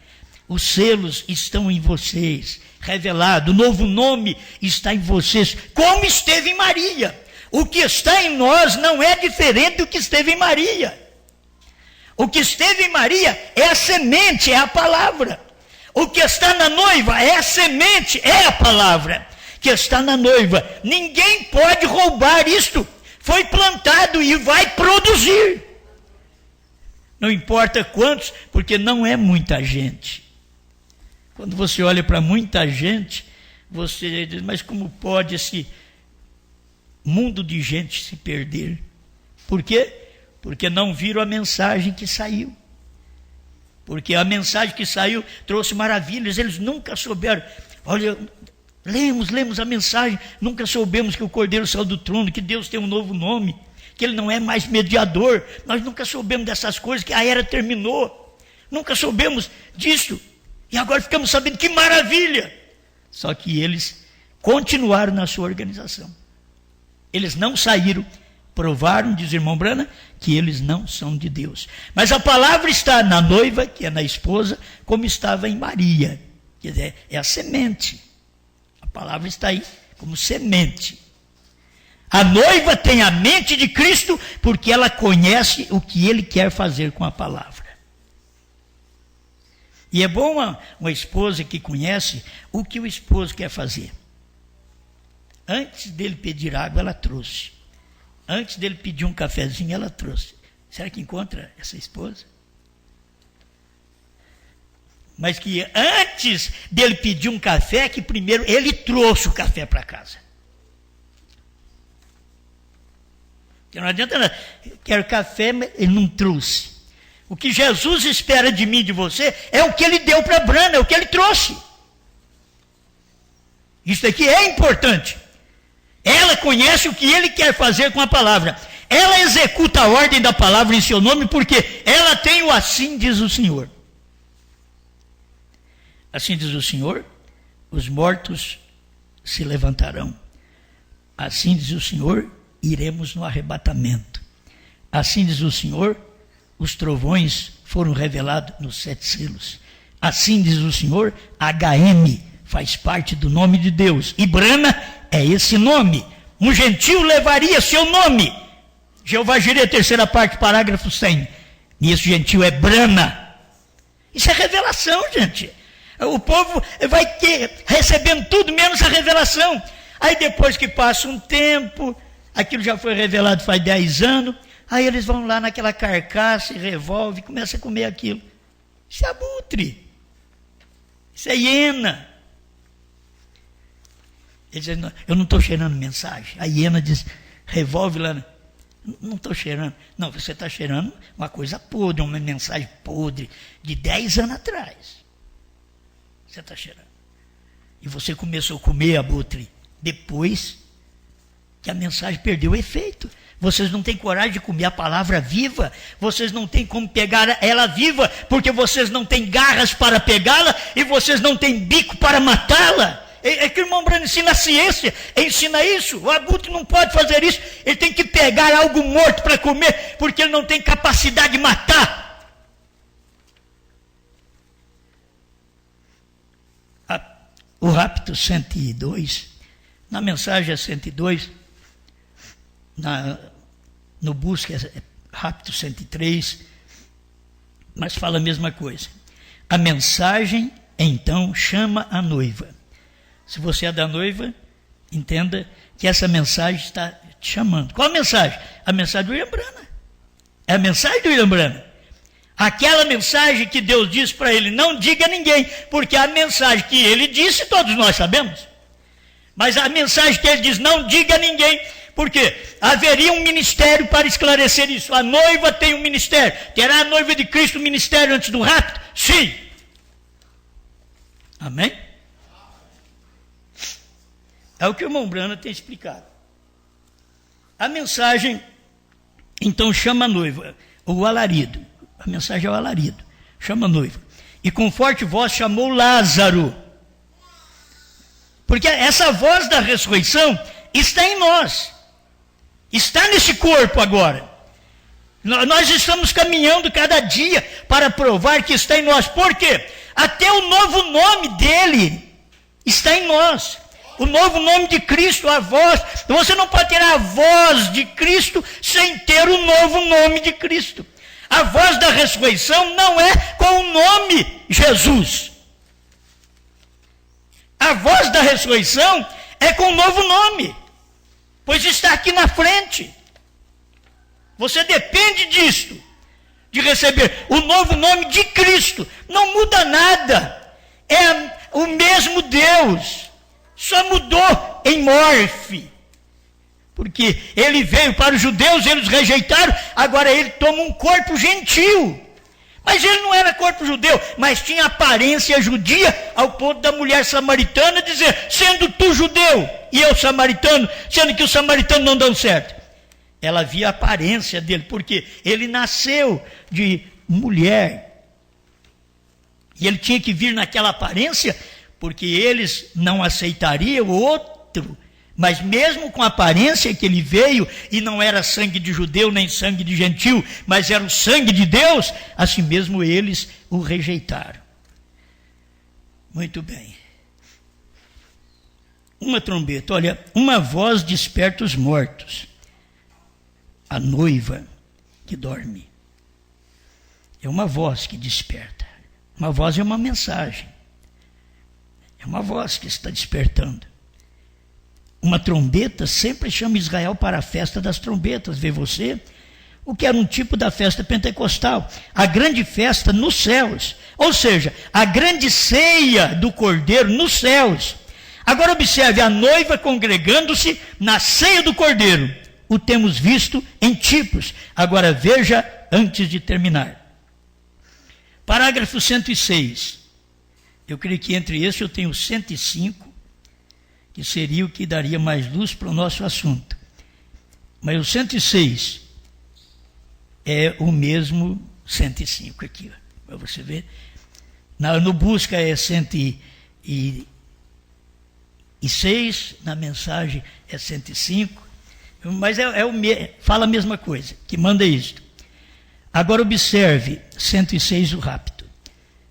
Os selos estão em vocês, revelado, o novo nome está em vocês, como esteve em Maria. O que está em nós não é diferente do que esteve em Maria. O que esteve em Maria é a semente, é a palavra. O que está na noiva é a semente, é a palavra que está na noiva. Ninguém pode roubar isto. Foi plantado e vai produzir. Não importa quantos, porque não é muita gente. Quando você olha para muita gente, você diz, mas como pode esse mundo de gente se perder? Por quê? Porque não viram a mensagem que saiu. Porque a mensagem que saiu trouxe maravilhas, eles nunca souberam. Olha, lemos a mensagem, nunca soubemos que o Cordeiro saiu do trono, que Deus tem um novo nome, que ele não é mais mediador. Nós nunca soubemos dessas coisas, que a era terminou. Nunca soubemos disso. E agora ficamos sabendo, que maravilha! Só que eles continuaram na sua organização. Eles não saíram provaram, diz o irmão Branham, que eles não são de Deus. Mas a palavra está na noiva, que é na esposa, como estava em Maria. Quer dizer, é a semente. A palavra está aí como semente. A noiva tem a mente de Cristo porque ela conhece o que ele quer fazer com a palavra. E é bom uma esposa que conhece o que o esposo quer fazer. Antes dele pedir água, ela trouxe. Antes dele pedir um cafezinho, ela trouxe. Será que encontra essa esposa? Mas que antes dele pedir um café, que primeiro ele trouxe o café para casa. Porque não adianta nada. Quero café, mas ele não trouxe. O que Jesus espera de mim e de você é o que ele deu para Branham, é o que ele trouxe. Isso aqui é importante. Ela conhece o que ele quer fazer com a palavra. Ela executa a ordem da palavra em seu nome porque ela tem o assim diz o Senhor. Assim diz o Senhor, os mortos se levantarão. Assim diz o Senhor, iremos no arrebatamento. Assim diz o Senhor, os trovões foram revelados nos 7 selos. Assim diz o Senhor, HM faz parte do nome de Deus. E Branham é esse nome. Um gentio levaria seu nome. Jeová Jireh, terceira parte, parágrafo 100. E esse gentio é Branham. Isso é revelação, gente. O povo vai recebendo tudo menos a revelação. Aí depois que passa um tempo, aquilo já foi revelado faz 10 anos, aí eles vão lá naquela carcaça e revolve, começa a comer aquilo. Isso é abutre. Isso é hiena. Ele diz, eu não estou cheirando mensagem. A hiena diz, revolve lá. Não estou cheirando. Não, você está cheirando uma coisa podre, uma mensagem podre de 10 anos atrás. Você está cheirando. E você começou a comer, abutre, depois que a mensagem perdeu o efeito. Vocês não têm coragem de comer a palavra viva, vocês não têm como pegar ela viva, porque vocês não têm garras para pegá-la e vocês não têm bico para matá-la. É que o irmão Branham ensina a ciência, ensina isso. O abutre não pode fazer isso, ele tem que pegar algo morto para comer, porque ele não tem capacidade de matar. O rapto 102, na mensagem 102, no busca é rapto 103, mas fala a mesma coisa. A mensagem, então, chama a noiva. Se você é da noiva, entenda que essa mensagem está te chamando. Qual a mensagem? A mensagem do William Branham. É a mensagem do William Branham. Aquela mensagem que Deus disse para ele, não diga a ninguém, porque a mensagem que ele disse, todos nós sabemos. Mas a mensagem que ele diz, não diga a ninguém, porque haveria um ministério para esclarecer isso. A noiva tem um ministério. Terá a noiva de Cristo um ministério antes do rapto? Sim. Amém? É o que o irmão Branham tem explicado. A mensagem, então, chama a noiva, o alarido. A mensagem é o alarido. Chama a noiva. E com forte voz chamou Lázaro. Porque essa voz da ressurreição está em nós. Está nesse corpo agora. Nós estamos caminhando cada dia para provar que está em nós. Por quê? Até o novo nome dele está em nós. O novo nome de Cristo, a voz. Você não pode ter a voz de Cristo sem ter o novo nome de Cristo. A voz da ressurreição não é com o nome Jesus. A voz da ressurreição é com o novo nome, pois está aqui na frente. Você depende disto, de receber o novo nome de Cristo. Não muda nada. É o mesmo Deus, só mudou em morfe. Porque ele veio para os judeus, eles rejeitaram, agora ele toma um corpo gentil. Mas ele não era corpo judeu, mas tinha aparência judia, ao ponto da mulher samaritana dizer, sendo tu judeu e eu samaritano, sendo que os samaritanos não dão certo. Ela via a aparência dele, porque ele nasceu de mulher. E ele tinha que vir naquela aparência, porque eles não aceitariam outro Mas mesmo com a aparência que ele veio, e não era sangue de judeu nem sangue de gentil, mas era o sangue de Deus, assim mesmo eles o rejeitaram. Muito bem. Uma trombeta, olha, uma voz desperta os mortos. A noiva que dorme. É uma voz que desperta. Uma voz é uma mensagem. É uma voz que está despertando. Uma trombeta sempre chama Israel para a festa das trombetas, vê você? O que era um tipo da festa pentecostal. A grande festa nos céus. Ou seja, a grande ceia do Cordeiro nos céus. Agora observe, a noiva congregando-se na ceia do Cordeiro. O temos visto em tipos. Agora veja antes de terminar. Parágrafo 106. Eu creio que entre esse eu tenho 105, que seria o que daria mais luz para o nosso assunto. Mas o 106 é o mesmo 105 aqui, para você ver. No busca é 106, na mensagem é 105, mas fala a mesma coisa, que manda isto. Agora observe 106 o rápido.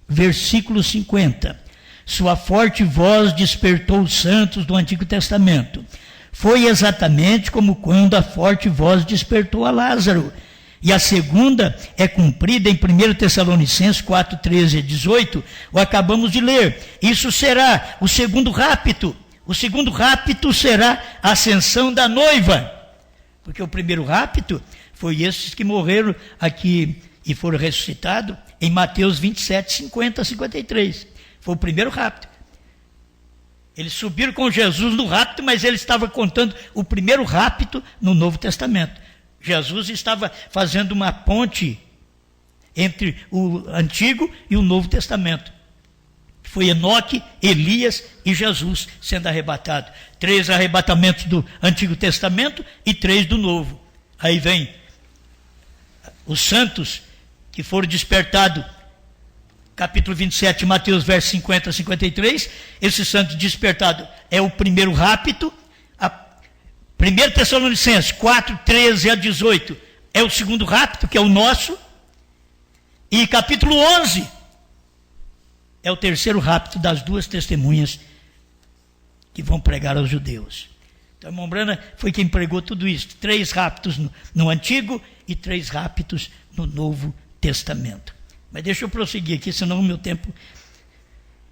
Versículo 50. Sua forte voz despertou os santos do Antigo Testamento. Foi exatamente como quando a forte voz despertou a Lázaro. E a segunda é cumprida em 1 Tessalonicenses 4, 13 a 18, o acabamos de ler. Isso será o segundo rapto. O segundo rapto será a ascensão da noiva. Porque o primeiro rapto foi esses que morreram aqui e foram ressuscitados em Mateus 27, 50 a 53. Foi o primeiro rapto. Eles subiram com Jesus no rapto, mas ele estava contando o primeiro rapto no Novo Testamento. Jesus estava fazendo uma ponte entre o Antigo e o Novo Testamento. Foi Enoque, Elias e Jesus sendo arrebatado. 3 arrebatamentos do Antigo Testamento e 3 do Novo. Aí vem os santos que foram despertados, capítulo 27, Mateus, versos 50 a 53, esse santo despertado é o primeiro rapto. 1 Tessalonicenses 4, 13 a 18 é o segundo rapto, que é o nosso, e capítulo 11 é o terceiro rapto das duas testemunhas que vão pregar aos judeus. Então, irmão Brana foi quem pregou tudo isso, 3 raptos no Antigo e 3 raptos no Novo Testamento. Mas deixa eu prosseguir aqui, senão o meu tempo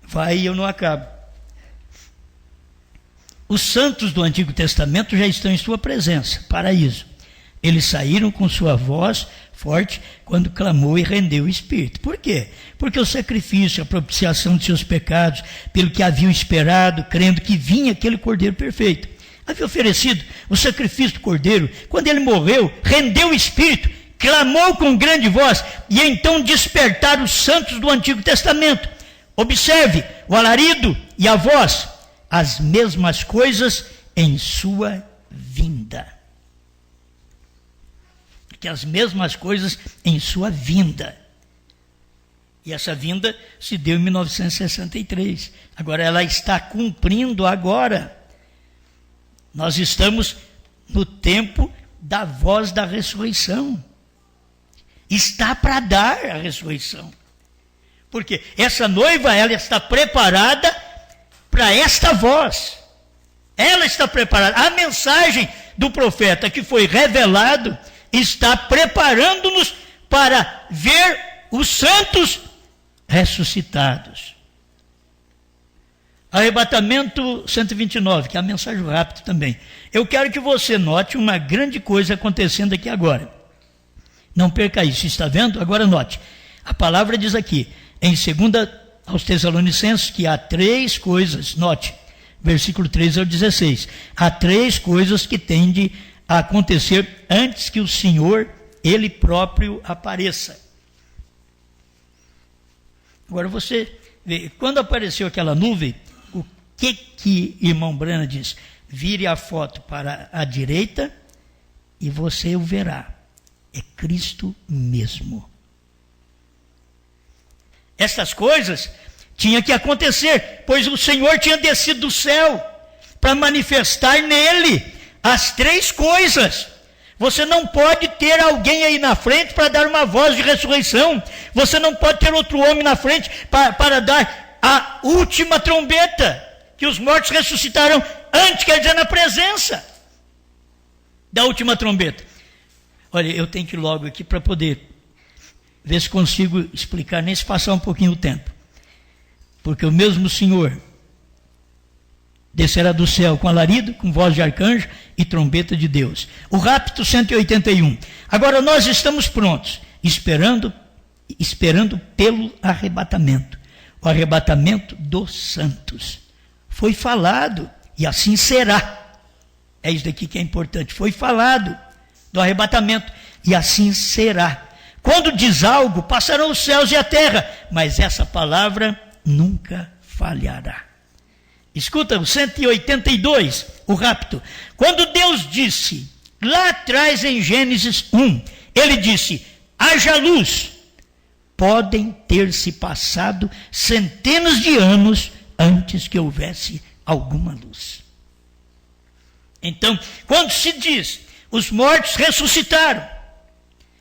vai e eu não acabo. Os santos do Antigo Testamento já estão em sua presença, paraíso. Eles saíram com sua voz forte quando clamou e rendeu o Espírito. Por quê? Porque o sacrifício, a propiciação de seus pecados, pelo que haviam esperado, crendo que vinha aquele Cordeiro perfeito. Havia oferecido o sacrifício do Cordeiro. Quando ele morreu, rendeu o Espírito, clamou com grande voz, e então despertaram os santos do Antigo Testamento. Observe o alarido e a voz, as mesmas coisas em sua vinda. Que as mesmas coisas em sua vinda. E essa vinda se deu em 1963. Agora ela está cumprindo agora. Nós estamos no tempo da voz da ressurreição. Está para dar a ressurreição. Porque essa noiva, ela está preparada para esta voz. Ela está preparada. A mensagem do profeta que foi revelado está preparando-nos para ver os santos ressuscitados. Arrebatamento 129, que é a mensagem rápida também. Eu quero que você note uma grande coisa acontecendo aqui agora. Não perca isso, está vendo? Agora note. A palavra diz aqui, em 2 aos Tessalonicenses, que há 3 coisas, note, versículo 13 ao 16. Há 3 coisas que tendem a acontecer antes que o Senhor, Ele próprio, apareça. Agora você vê, quando apareceu aquela nuvem, o que irmão Brana diz? Vire a foto para a direita e você o verá. É Cristo mesmo. Estas coisas tinham que acontecer, pois o Senhor tinha descido do céu para manifestar nele as três coisas. Você não pode ter alguém aí na frente para dar uma voz de ressurreição. Você não pode ter outro homem na frente para dar a última trombeta, que os mortos ressuscitarão antes, quer dizer, na presença da última trombeta. Olha, eu tenho que ir logo aqui para poder ver se consigo explicar, nem se passar um pouquinho o tempo. Porque o mesmo Senhor descerá do céu com alarido, com voz de arcanjo e trombeta de Deus. O rapto 181. Agora nós estamos prontos, esperando pelo arrebatamento. O arrebatamento dos santos. Foi falado, e assim será. É isso daqui que é importante. Foi falado do arrebatamento, e assim será. Quando diz algo, passarão os céus e a terra, mas essa palavra nunca falhará. Escuta, o 182, o rapto. Quando Deus disse, lá atrás em Gênesis 1, ele disse, haja luz. Podem ter se passado centenas de anos antes que houvesse alguma luz. Então, quando se diz, os mortos ressuscitaram,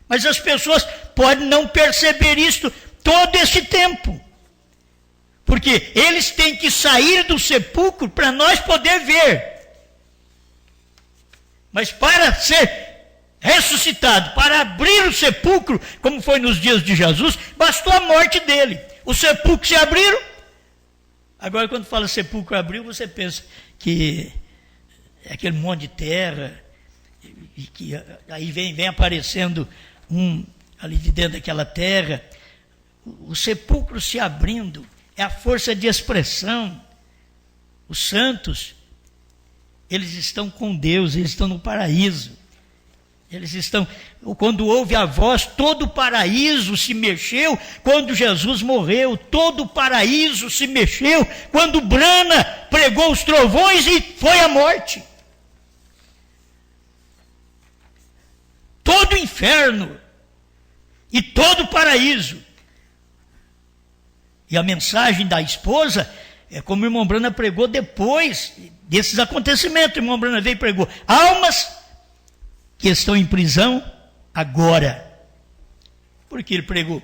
mas as pessoas podem não perceber isto todo esse tempo. Porque eles têm que sair do sepulcro para nós poder ver. Mas para ser ressuscitado, para abrir o sepulcro, como foi nos dias de Jesus, bastou a morte dele. Os sepulcros se abriram. Agora, quando fala sepulcro abriu, você pensa que é aquele monte de terra, e que aí vem aparecendo ali de dentro daquela terra. O sepulcro se abrindo é a força de expressão. Os santos, eles estão com Deus, eles estão no paraíso. Eles estão, quando ouve a voz, todo o paraíso se mexeu. Quando Jesus morreu, todo o paraíso se mexeu. Quando Brana pregou os trovões e foi a morte. Todo o inferno e todo o paraíso. E a mensagem da esposa é como o irmão Brana pregou depois desses acontecimentos. O irmão Brana veio e pregou: almas que estão em prisão agora. Por que ele pregou?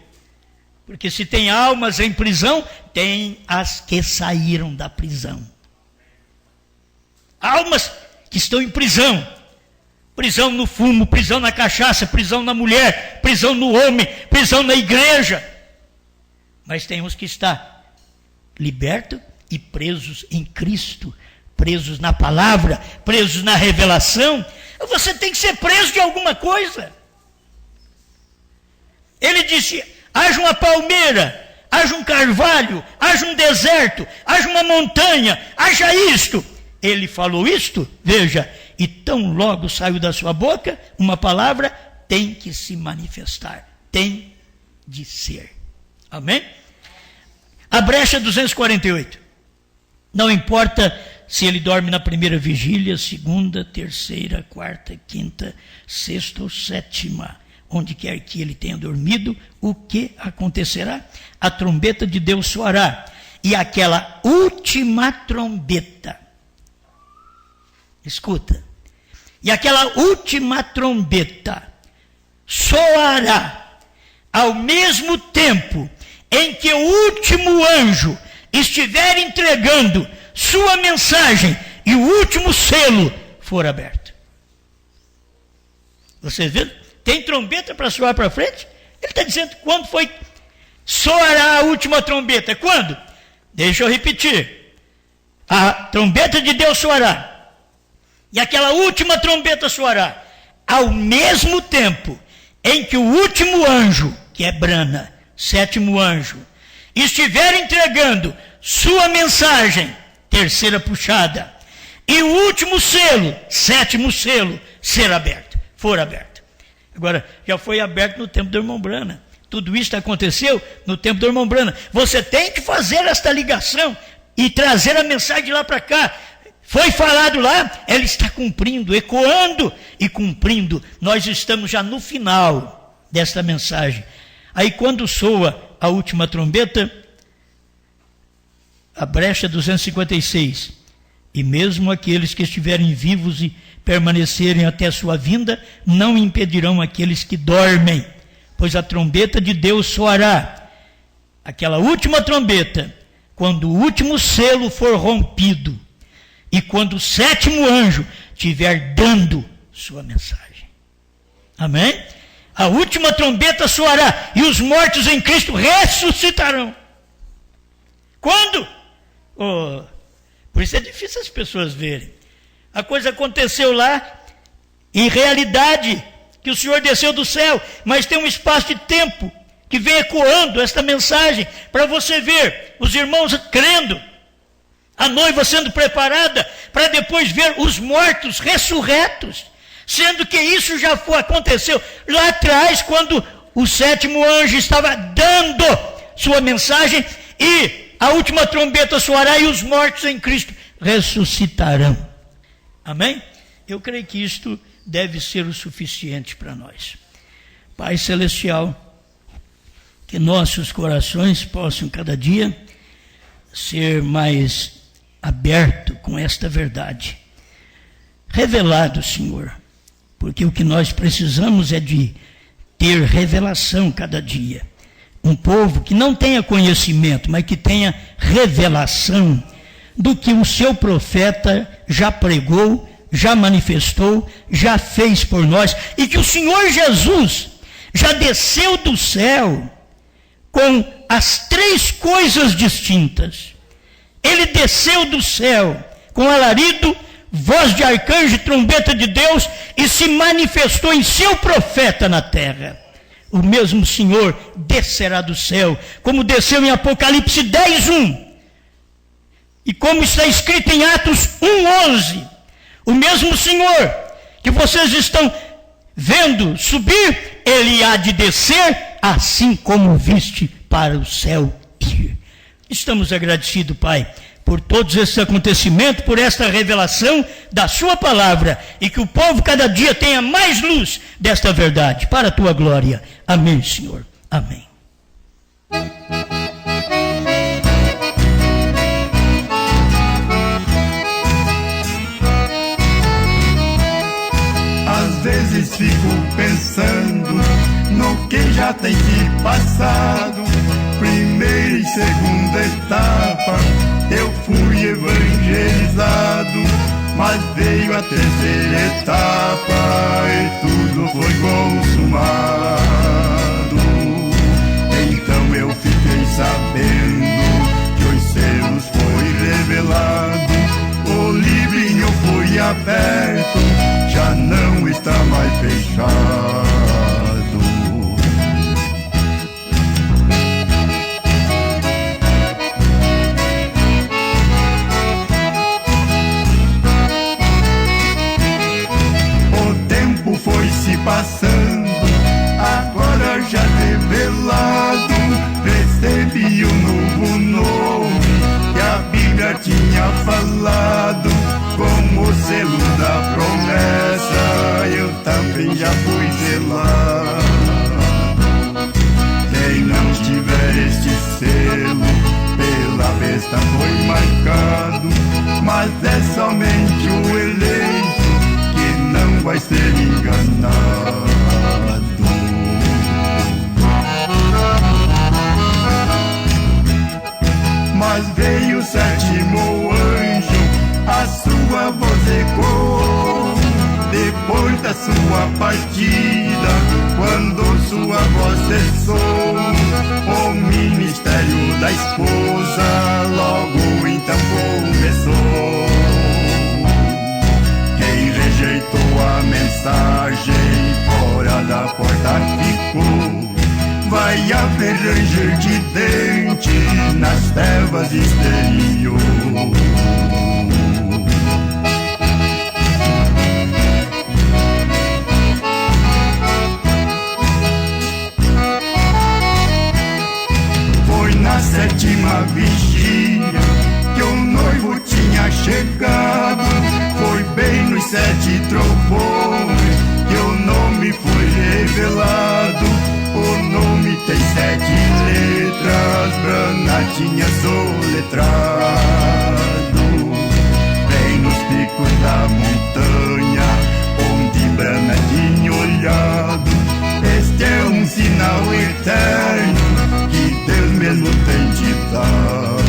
Porque se tem almas em prisão, tem as que saíram da prisão. Almas que estão em prisão. Prisão no fumo, prisão na cachaça, prisão na mulher, prisão no homem, prisão na igreja. Mas tem uns que estão libertos e presos em Cristo, presos na palavra, presos na revelação. Você tem que ser preso de alguma coisa. Ele disse: haja uma palmeira, haja um carvalho, haja um deserto, haja uma montanha, haja isto. Ele falou isto, veja, e tão logo saiu da sua boca uma palavra, tem que se manifestar, tem de ser. Amém? A brecha 248. Não importa se ele dorme na primeira vigília, segunda, terceira, quarta, quinta, sexta ou sétima, onde quer que ele tenha dormido, o que acontecerá? A trombeta de Deus soará, e aquela última trombeta, escuta, e aquela última trombeta soará ao mesmo tempo em que o último anjo estiver entregando sua mensagem e o último selo for aberto. Vocês viram? Tem trombeta para soar para frente? Ele está dizendo quando foi soará a última trombeta. Quando? Deixa eu repetir. A trombeta de Deus soará. E aquela última trombeta soará ao mesmo tempo em que o último anjo, que é Brana, sétimo anjo, estiver entregando sua mensagem, terceira puxada, e o último selo, sétimo selo, ser aberto, for aberto. Agora, já foi aberto no tempo do irmão Brana. Tudo isso aconteceu no tempo do irmão Brana. Você tem que fazer esta ligação e trazer a mensagem de lá para cá. Foi falado lá, ela está cumprindo, ecoando e cumprindo. Nós estamos já no final desta mensagem. Aí quando soa a última trombeta, a brecha 256, E mesmo aqueles que estiverem vivos e permanecerem até sua vinda, não impedirão aqueles que dormem, pois a trombeta de Deus soará, aquela última trombeta, quando o último selo for rompido e quando o sétimo anjo estiver dando sua mensagem. Amém? A última trombeta soará e os mortos em Cristo ressuscitarão. Quando? Por isso é difícil as pessoas verem. A coisa aconteceu lá, em realidade, que o Senhor desceu do céu, mas tem um espaço de tempo que vem ecoando esta mensagem para você ver os irmãos crendo, a noiva sendo preparada, para depois ver os mortos ressurretos, sendo que isso já aconteceu lá atrás, quando o sétimo anjo estava dando sua mensagem e a última trombeta soará e os mortos em Cristo ressuscitarão. Amém? Eu creio que isto deve ser o suficiente para nós. Pai Celestial, que nossos corações possam cada dia ser mais abertos com esta verdade. Revelado, Senhor, porque o que nós precisamos é de ter revelação cada dia. Um povo que não tenha conhecimento, mas que tenha revelação do que o seu profeta já pregou, já manifestou, já fez por nós, e que o Senhor Jesus já desceu do céu com as três coisas distintas. Ele desceu do céu com alarido, voz de arcanjo e trombeta de Deus e se manifestou em seu profeta na terra. O mesmo Senhor descerá do céu, como desceu em Apocalipse 10:1. E como está escrito em Atos 1:11, o mesmo Senhor que vocês estão vendo subir, ele há de descer, assim como viste para o céu ir. Estamos agradecidos, Pai, por todos esses acontecimentos, por esta revelação da sua palavra, e que o povo cada dia tenha mais luz desta verdade, para a tua glória. Amém, Senhor. Amém. Às vezes fico pensando no que já tem se passado. Primeira e segunda etapa eu fui evangelizado, mas veio a terceira etapa e tudo foi consumado. Então eu fiquei sabendo que os selos foi revelado, o livrinho foi aberto, já não está mais fechado. Foi se passando, agora já revelado, recebi um novo nome que a Bíblia tinha falado, como o selo da promessa, eu também já fui selado. Quem não tiver este selo, pela besta foi marcado, mas é somente o eleito que não vai ser enganado. Mas veio o sétimo anjo, a sua voz ecoou, depois da sua partida, quando sua voz cessou, o ministério da esposa logo então começou. Quem rejeitou a mensagem, fora da porta ficou. Vai haver ranger de dente nas trevas exterior. Foi na sétima vigília que o noivo tinha chegado, foi bem nos 7 trovões que o nome foi revelado. O nome tem 7 letras, Brana tinha soletrado. sinal eterno que Deus mesmo tem te dado.